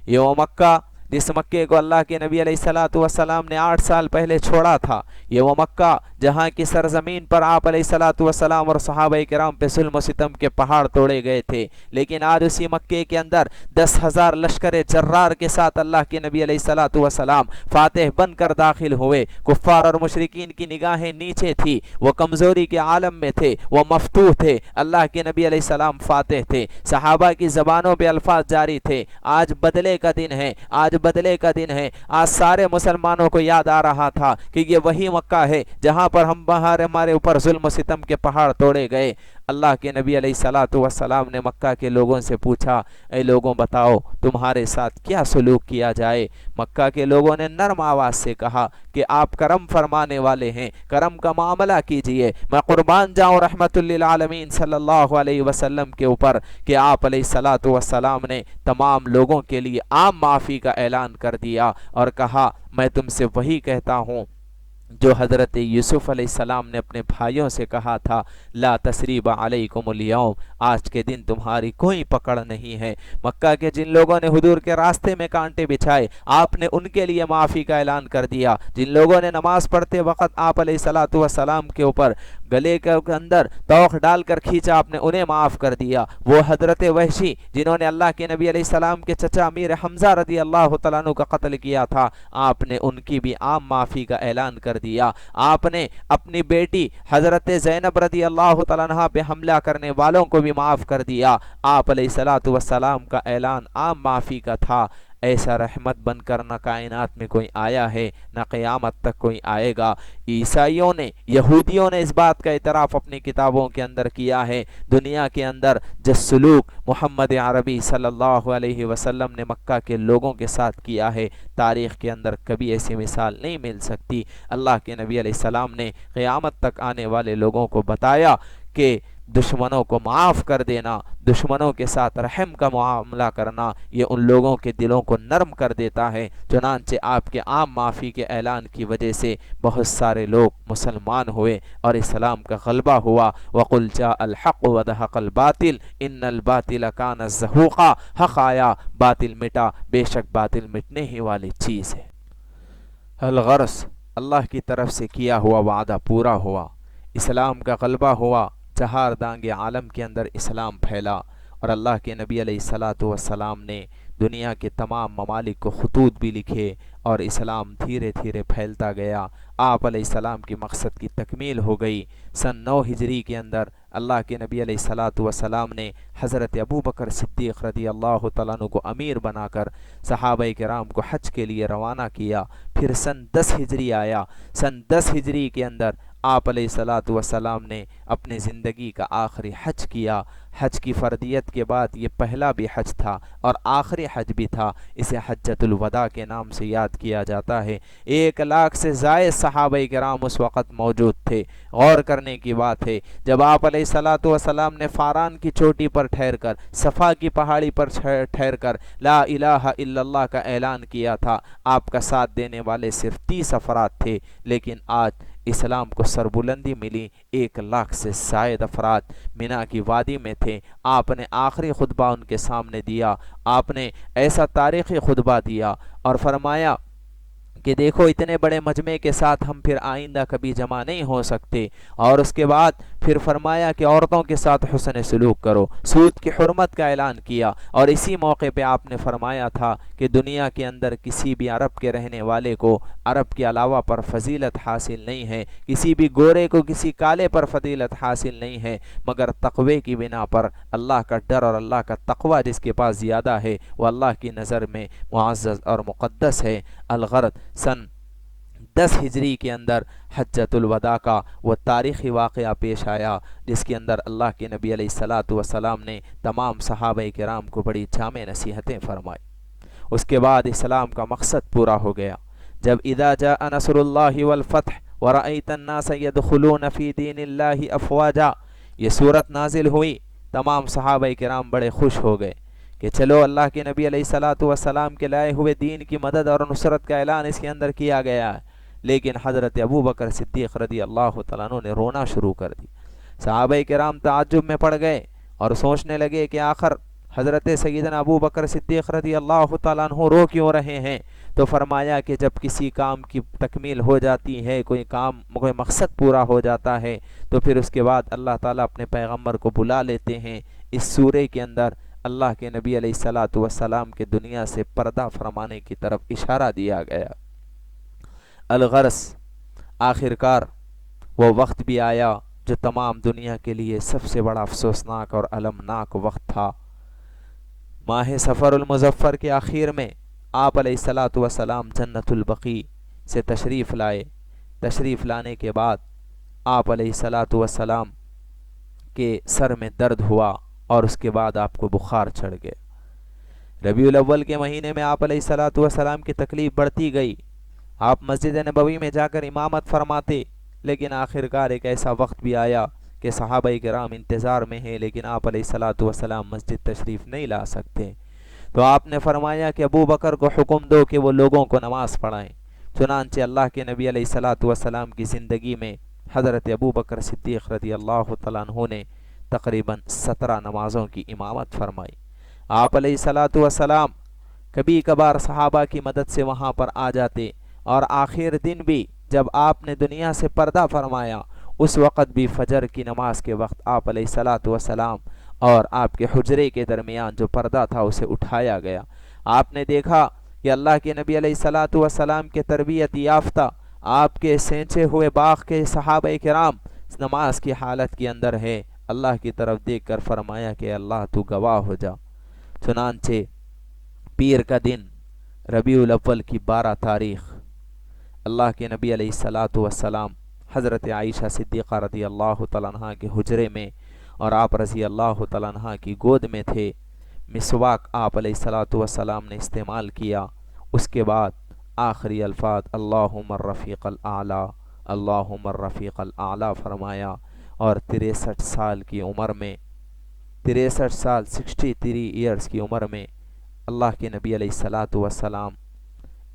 یہ وہ مکہ جس مکے کو اللہ کے نبی علیہ الصلاۃ والسلام نے 8 سال پہلے چھوڑا تھا، یہ وہ مکہ جہاں کی سرزمین پر آپ علیہ الصلاۃ والسلام اور صحابہ کرام پہ ظلم و ستم کے پہاڑ توڑے گئے تھے، لیکن آج اسی مکے کے اندر 10,000 لشکر جرار کے ساتھ اللہ کے نبی علیہ الصلاۃ والسلام فاتح بن کر داخل ہوئے۔ کفار اور مشرکین کی نگاہیں نیچے تھی، وہ کمزوری کے عالم میں تھے، وہ مفتوح تھے، اللہ کے نبی علیہ السلام فاتح تھے، صحابہ کی زبانوں پہ الفاظ جاری تھے، آج بدلے کا دن ہے، آج بدلے کا دن ہے۔ آج سارے مسلمانوں کو یاد آ رہا تھا کہ یہ وہی مکہ ہے جہاں پر ہمارے اوپر ظلم و ستم کے پہاڑ توڑے گئے۔ اللہ کے نبی علیہ الصلاۃ والسلام نے مکہ کے لوگوں سے پوچھا، اے لوگوں بتاؤ تمہارے ساتھ کیا سلوک کیا جائے؟ مکہ کے لوگوں نے نرم آواز سے کہا کہ آپ کرم فرمانے والے ہیں، کرم کا معاملہ کیجئے، میں قربان جاؤں رحمت للعالمین صلی اللہ علیہ وسلم کے اوپر کہ آپ علیہ الصلاۃ والسلام نے تمام لوگوں کے لیے عام معافی کا اعلان کر دیا اور کہا میں تم سے وہی کہتا ہوں جو حضرت یوسف علیہ السلام نے اپنے بھائیوں سے کہا تھا، لا تثریب علیکم اليوم، آج کے دن تمہاری کوئی پکڑ نہیں ہے۔ مکہ کے جن لوگوں نے حضور کے راستے میں کانٹے بچھائے، آپ نے ان کے لیے معافی کا اعلان کر دیا۔ جن لوگوں نے نماز پڑھتے وقت آپ علیہ الصلاۃ والسلام کے اوپر گلے کے اندر توق ڈال کر کھینچا، آپ نے انہیں معاف کر دیا۔ وہ حضرت وحشی جنہوں نے اللہ کے نبی علیہ السلام کے چچا امیر حمزہ رضی اللہ تعالیٰ عنہ کا قتل کیا تھا، آپ نے ان کی بھی عام معافی کا اعلان کر دیا۔ آپ نے اپنی بیٹی حضرت زینب رضی اللہ تعالیٰ عنہ پہ حملہ کرنے والوں کو بھی معاف کر دیا۔ آپ علیہ الصلاۃ والسلام کا اعلان عام معافی کا تھا۔ ایسا رحمت بن کر نہ کائنات میں کوئی آیا ہے، نہ قیامت تک کوئی آئے گا۔ عیسائیوں نے، یہودیوں نے اس بات کا اعتراف اپنی کتابوں کے اندر کیا ہے۔ دنیا کے اندر جس سلوک محمد عربی صلی اللہ علیہ وسلم نے مکہ کے لوگوں کے ساتھ کیا ہے، تاریخ کے اندر کبھی ایسی مثال نہیں مل سکتی۔ اللہ کے نبی علیہ السلام نے قیامت تک آنے والے لوگوں کو بتایا کہ دشمنوں کو معاف کر دینا، دشمنوں کے ساتھ رحم کا معاملہ کرنا، یہ ان لوگوں کے دلوں کو نرم کر دیتا ہے۔ چنانچہ آپ کے عام معافی کے اعلان کی وجہ سے بہت سارے لوگ مسلمان ہوئے اور اسلام کا غلبہ ہوا۔ وَقُلْ جَاءَ الْحَقُّ وَزَهَقَ الْبَاطِلُ إِنَّ الْبَاطِلَ كَانَ زَهُوقًا، حق آیا، باطل مٹا، بے شک باطل مٹنے ہی والی چیز ہے۔ الغرض، اللہ کی طرف سے کیا ہوا وعدہ پورا ہوا، اسلام کا غلبہ ہوا، چہار دانگ عالم کے اندر اسلام پھیلا، اور اللہ کے نبی علیہ الصلاۃ والسلام نے دنیا کے تمام ممالک کو خطوط بھی لکھے اور اسلام دھیرے دھیرے پھیلتا گیا۔ آپ علیہ السلام کی مقصد کی تکمیل ہو گئی۔ سن 9 ہجری کے اندر اللہ کے نبی علیہ الصلاۃ والسلام نے حضرت ابو بکر صدیق رضی اللہ تعالیٰ عنہ کو امیر بنا کر صحابہ کرام کو حج کے لیے روانہ کیا۔ پھر سن 10 ہجری آیا۔ سن 10 ہجری کے اندر آپ علیہ الصلاۃ والسلام نے اپنی زندگی کا آخری حج کیا۔ حج کی فردیت کے بعد یہ پہلا بھی حج تھا اور آخری حج بھی تھا. اسے حجۃ الوداع کے نام سے یاد کیا جاتا ہے. 1,00,000 سے زائد صحابہ کرام اس وقت موجود تھے. غور کرنے کی بات ہے، جب آپ علیہ الصلاۃ والسلام نے فاران کی چوٹی پر ٹھہر کر، صفا کی پہاڑی پر ٹھہر کر لا الہ الا اللہ کا اعلان کیا تھا، آپ کا ساتھ دینے والے صرف 30 افراد تھے. لیکن آج اسلام کو سربلندی ملی، 1,00,000 سے زائد افراد مینا کی وادی میں تھے. آپ نے آخری خطبہ ان کے سامنے دیا. آپ نے ایسا تاریخی خطبہ دیا اور فرمایا کہ دیکھو اتنے بڑے مجمع کے ساتھ ہم پھر آئندہ کبھی جمع نہیں ہو سکتے. اور اس کے بعد پھر فرمایا کہ عورتوں کے ساتھ حسن سلوک کرو، سود کی حرمت کا اعلان کیا. اور اسی موقع پہ آپ نے فرمایا تھا کہ دنیا کے اندر کسی بھی عرب کے رہنے والے کو عرب کے علاوہ پر فضیلت حاصل نہیں ہے، کسی بھی گورے کو کسی کالے پر فضیلت حاصل نہیں ہے، مگر تقوی کی بنا پر. اللہ کا ڈر اور اللہ کا تقوی جس کے پاس زیادہ ہے وہ اللہ کی نظر میں معزز اور مقدس ہے. الغرض سن 10 ہجری کے اندر حجۃ الوداع کا وہ تاریخی واقعہ پیش آیا جس کے اندر اللہ کے نبی علیہ الصلاۃ والسلام نے تمام صحابہ کرام کو بڑی جامع نصیحتیں فرمائی. اس کے بعد اسلام کا مقصد پورا ہو گیا. جب اذا جاء نصر اللہ والفتح ورأیت الناس يدخلون فی دین اللہ افواجا یہ صورت نازل ہوئی، تمام صحابہ کرام بڑے خوش ہو گئے کہ چلو اللہ کے نبی علیہ الصلاۃ والسلام کے لائے ہوئے دین کی مدد اور نصرت کا اعلان اس کے اندر کیا گیا ہے. لیکن حضرت ابو بکر صدیق رضی اللہ تعالیٰ عنہ نے رونا شروع کر دی. صحابہ کرام تعجب میں پڑ گئے اور سوچنے لگے کہ آخر حضرت سیدنا ابو بکر صدیق رضی اللہ تعالیٰ عنہ رو کیوں رہے ہیں. تو فرمایا کہ جب کسی کام کی تکمیل ہو جاتی ہے، کوئی مقصد پورا ہو جاتا ہے، تو پھر اس کے بعد اللہ تعالیٰ اپنے پیغمبر کو بلا لیتے ہیں. اس سورے کے اندر اللہ کے نبی علیہ الصلاۃ والسلام کے دنیا سے پردہ فرمانے کی طرف اشارہ دیا گیا. الغرض آخرکار وہ وقت بھی آیا جو تمام دنیا کے لیے سب سے بڑا افسوسناک اور المناک وقت تھا. ماہ سفر المظفر کے آخر میں آپ علیہ الصلاۃ والسلام جنت البقیع سے تشریف لائے. تشریف لانے کے بعد آپ علیہ الصلاۃ والسلام کے سر میں درد ہوا اور اس کے بعد آپ کو بخار چڑھ گئے. ربیع الاول کے مہینے میں آپ علیہ الصلاۃ والسلام کی تکلیف بڑھتی گئی. آپ مسجد نبوی میں جا کر امامت فرماتے، لیکن آخرکار ایک ایسا وقت بھی آیا کہ صحابہ کرام انتظار میں ہیں لیکن آپ علیہ الصلاۃ والسلام مسجد تشریف نہیں لا سکتے. تو آپ نے فرمایا کہ ابو بکر کو حکم دو کہ وہ لوگوں کو نماز پڑھائیں. چنانچہ اللہ کے نبی علیہ الصلاۃ والسلام کی زندگی میں حضرت ابو بکر صدیق رضی اللہ تعالیٰ عنہ نے تقریباً 17 نمازوں کی امامت فرمائی. آپ علیہ الصلاۃ والسلام کبھی کبھار صحابہ کی مدد سے وہاں پر آ جاتے، اور آخر دن بھی جب آپ نے دنیا سے پردہ فرمایا اس وقت بھی فجر کی نماز کے وقت آپ علیہ الصلاۃ والسلام اور آپ کے حجرے کے درمیان جو پردہ تھا اسے اٹھایا گیا. آپ نے دیکھا کہ اللہ کے نبی علیہ الصلاۃ والسلام کے تربیت یافتہ آپ کے سینچے ہوئے باغ کے صحابہ کرام نماز کی حالت کے اندر ہے. اللہ کی طرف دیکھ کر فرمایا کہ اللہ تو گواہ ہو جا. چنانچہ پیر کا دن ربیع الاول کی 12 تاریخ اللہ کے نبی علیہ الصلاۃ والسلام حضرت عائشہ صدیقہ رضی اللہ تعالیٰ عنہ کے حجرے میں اور آپ رضی اللہ تعالیٰ عنہ کی گود میں تھے. مسواک آپ علیہ الصلاۃ والسلام نے استعمال کیا. اس کے بعد آخری الفاظ اللہم الرفیق الاعلیٰ، اللہم الرفیق الاعلیٰ فرمایا، اور 63 سال کی عمر میں 63 ایئرز کی عمر میں اللہ کے نبی علیہ الصلاۃ والسلام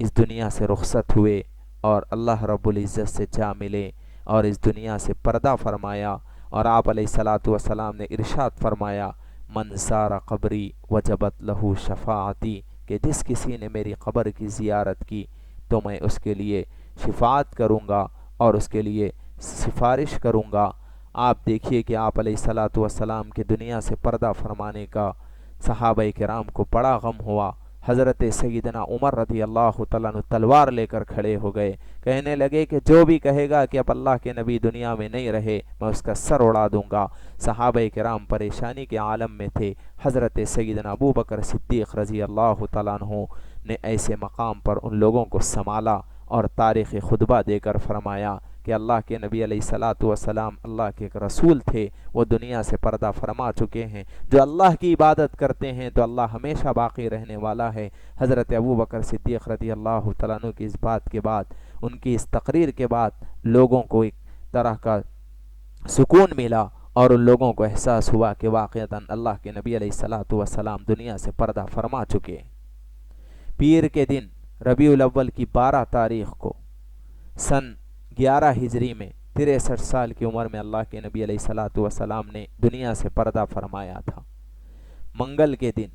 اس دنیا سے رخصت ہوئے اور اللہ رب العزت سے جا ملے اور اس دنیا سے پردہ فرمایا. اور آپ علیہ الصلاۃ والسلام نے ارشاد فرمایا من زار قبری وجبت لہو شفاعتی، کہ جس کسی نے میری قبر کی زیارت کی تو میں اس کے لیے شفاعت کروں گا اور اس کے لیے سفارش کروں گا. آپ دیکھیے کہ آپ علیہ الصلاۃ والسلام کے دنیا سے پردہ فرمانے کا صحابہ کرام کو بڑا غم ہوا. حضرت سیدنا عمر رضی اللہ تعالیٰ عنہ تلوار لے کر کھڑے ہو گئے، کہنے لگے کہ جو بھی کہے گا کہ اب اللہ کے نبی دنیا میں نہیں رہے میں اس کا سر اڑا دوں گا. صحابہ کرام پریشانی کے عالم میں تھے. حضرت سیدنا ابو بکر صدیق رضی اللہ تعالیٰ عنہ نے ایسے مقام پر ان لوگوں کو سنبھالا اور تاریخی خطبہ دے کر فرمایا کہ اللہ کے نبی علیہ الصلوۃ والسلام اللہ کے ایک رسول تھے، وہ دنیا سے پردہ فرما چکے ہیں۔ جو اللہ کی عبادت کرتے ہیں تو اللہ ہمیشہ باقی رہنے والا ہے۔ حضرت ابوبکر صدیق رضی اللہ تعالیٰ عنہ کی اس بات کے بعد، ان کی اس تقریر کے بعد لوگوں کو ایک طرح کا سکون ملا، اور ان لوگوں کو احساس ہوا کہ واقعتاً اللہ کے نبی علیہ الصلوۃ والسلام دنیا سے پردہ فرما چکے ہیں۔ پیر کے دن ربیع الاول کی 12 تاریخ کو سن 11 ہجری میں 63 سال کی عمر میں اللہ کے نبی علیہ الصلوۃ والسلام نے دنیا سے پردہ فرمایا تھا۔ منگل کے دن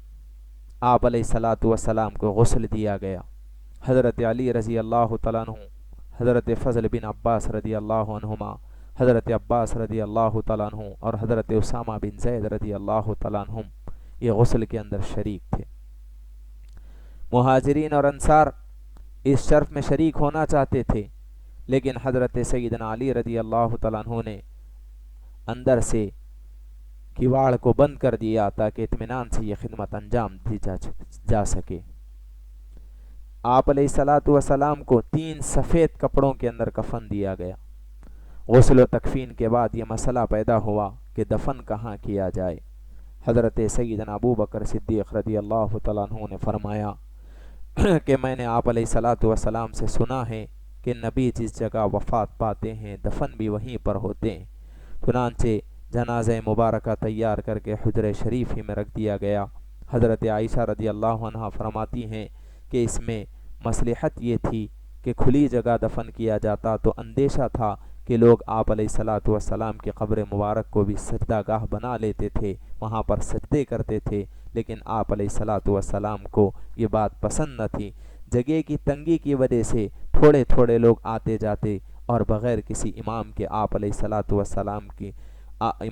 آپ علیہ الصلوۃ والسلام کو غسل دیا گیا۔ حضرت علی رضی اللہ تعالیٰ عنہ، حضرت فضل بن عباس رضی اللہ عنہما، حضرت عباس رضی اللہ تعالیٰ عنہ اور حضرت اسامہ بن زید رضی اللہ تعالیٰ عنہم یہ غسل کے اندر شریک تھے۔ مہاجرین اور انصار اس شرف میں شریک ہونا چاہتے تھے، لیکن حضرت سیدنا علی رضی اللہ تعالیٰ عنہ نے اندر سے کیواڑ کو بند کر دیا تاکہ اطمینان سے یہ خدمت انجام دی جا سکے۔ آپ علیہ الصلوۃ والسلام کو 3 سفید کپڑوں کے اندر کفن دیا گیا۔ غسل و تکفین کے بعد یہ مسئلہ پیدا ہوا کہ دفن کہاں کیا جائے۔ حضرت سیدنا ابوبکر صدیق رضی اللہ تعالیٰ عنہ نے فرمایا کہ میں نے آپ علیہ الصلوۃ والسلام سے سنا ہے کہ نبی جس جگہ وفات پاتے ہیں دفن بھی وہیں پر ہوتے ہیں۔ چنانچہ جنازہ مبارکہ تیار کر کے حجرہ شریف ہی میں رکھ دیا گیا۔ حضرت عائشہ رضی اللہ عنہا فرماتی ہیں کہ اس میں مصلحت یہ تھی کہ کھلی جگہ دفن کیا جاتا تو اندیشہ تھا کہ لوگ آپ علیہ الصلوۃ والسلام کی قبر مبارک کو بھی سجدہ گاہ بنا لیتے تھے، وہاں پر سجدے کرتے تھے، لیکن آپ علیہ الصلوۃ والسلام کو یہ بات پسند نہ تھی۔ جگہ کی تنگی کی وجہ سے تھوڑے تھوڑے لوگ آتے جاتے اور بغیر کسی امام کے آپ علیہ الصلوۃ والسلام کی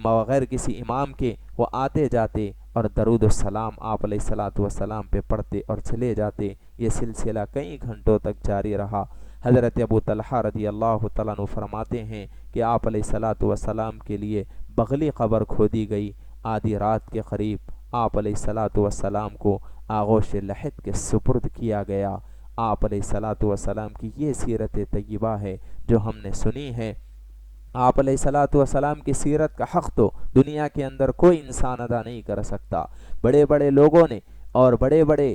بغیر کسی امام کے وہ آتے جاتے اور درود السلام آپ علیہ الصلوۃ والسلام پہ پڑھتے اور چلے جاتے۔ یہ سلسلہ کئی گھنٹوں تک جاری رہا۔ حضرت ابو طلحہ رضی اللہ تعالیٰ عنہ فرماتے ہیں کہ آپ علیہ الصلوۃ والسلام کے لیے بغلی قبر کھودی گئی۔ آدھی رات کے قریب آپ علیہ الصلوۃ والسلام کو آغوش لحد کے سپرد کیا گیا۔ آپ علیہ الصلوۃ والسلام کی یہ سیرت طیبہ ہے جو ہم نے سنی ہے۔ آپ علیہ الصلوۃ والسلام کی سیرت کا حق تو دنیا کے اندر کوئی انسان ادا نہیں کر سکتا۔ بڑے بڑے لوگوں نے اور بڑے بڑے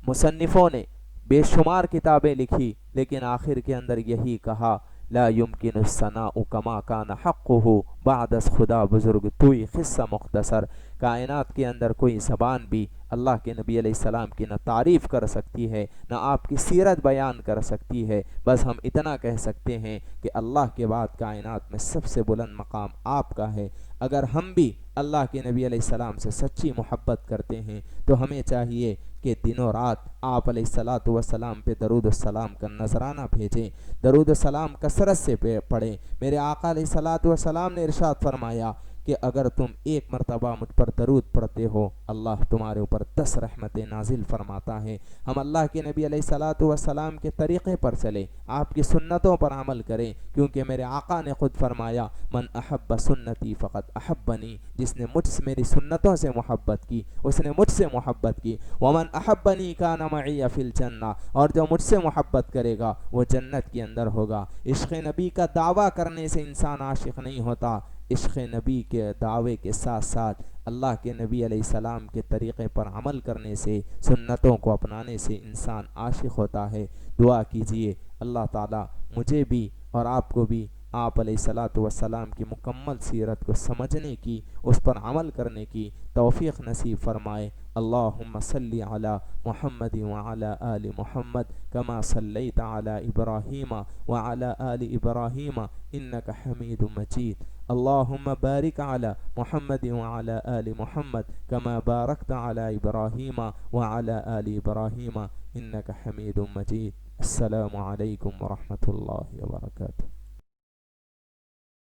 مصنفوں نے بے شمار کتابیں لکھی، لیکن آخر کے اندر یہی کہا لا يمكن الثناء كما كان حقه بعد از خدا بزرگ توئی قصہ مختصر۔ کائنات کے اندر کوئی زبان بھی اللہ کے نبی علیہ السلام کی نہ تعریف کر سکتی ہے نہ آپ کی سیرت بیان کر سکتی ہے۔ بس ہم اتنا کہہ سکتے ہیں کہ اللہ کے بعد کائنات میں سب سے بلند مقام آپ کا ہے۔ اگر ہم بھی اللہ کے نبی علیہ السلام سے سچی محبت کرتے ہیں تو ہمیں چاہیے کہ دنوں رات آپ علیہ الصلوۃ والسلام پہ درود السلام کا نذرانہ بھیجیں، درود السلام کثرت سے پڑھیں۔ میرے آقا علیہ الصلوۃ والسلام نے ارشاد فرمایا کہ اگر تم 1 مرتبہ مجھ پر درود پڑھتے ہو اللہ تمہارے اوپر 10 رحمتیں نازل فرماتا ہے۔ ہم اللہ کے نبی علیہ الصلوۃ والسلام کے طریقے پر چلیں، آپ کی سنتوں پر عمل کریں، کیونکہ میرے آقا نے خود فرمایا من احب سنتی فقط احبنی، جس نے مجھ سے میری سنتوں سے محبت کی اس نے مجھ سے محبت کی۔ ومن احبنی کان معی فی الجنہ، اور جو مجھ سے محبت کرے گا وہ جنت کے اندر ہوگا۔ عشق نبی کا دعویٰ کرنے سے انسان عاشق نہیں ہوتا، عشق نبی کے دعوے کے ساتھ ساتھ اللہ کے نبی علیہ السلام کے طریقے پر عمل کرنے سے، سنتوں کو اپنانے سے انسان عاشق ہوتا ہے۔ دعا کیجئے اللہ تعالیٰ مجھے بھی اور آپ کو بھی آپ علیہ الصلوۃ والسلام کی مکمل سیرت کو سمجھنے کی، اس پر عمل کرنے کی توفیق نصیب فرمائے۔ اللہم صلی علی محمد وعلی آل محمد کما صلیت علی ابراہیم وعلی آل ابراہیم انک حمید مجید۔ اللہم بارک علی محمد وعلی آل محمد کما بارکت علی ابراہیم وعلی آل ابراہیم انک حمید مجید۔ السلام علیکم ورحمۃ اللہ وبرکاتہ۔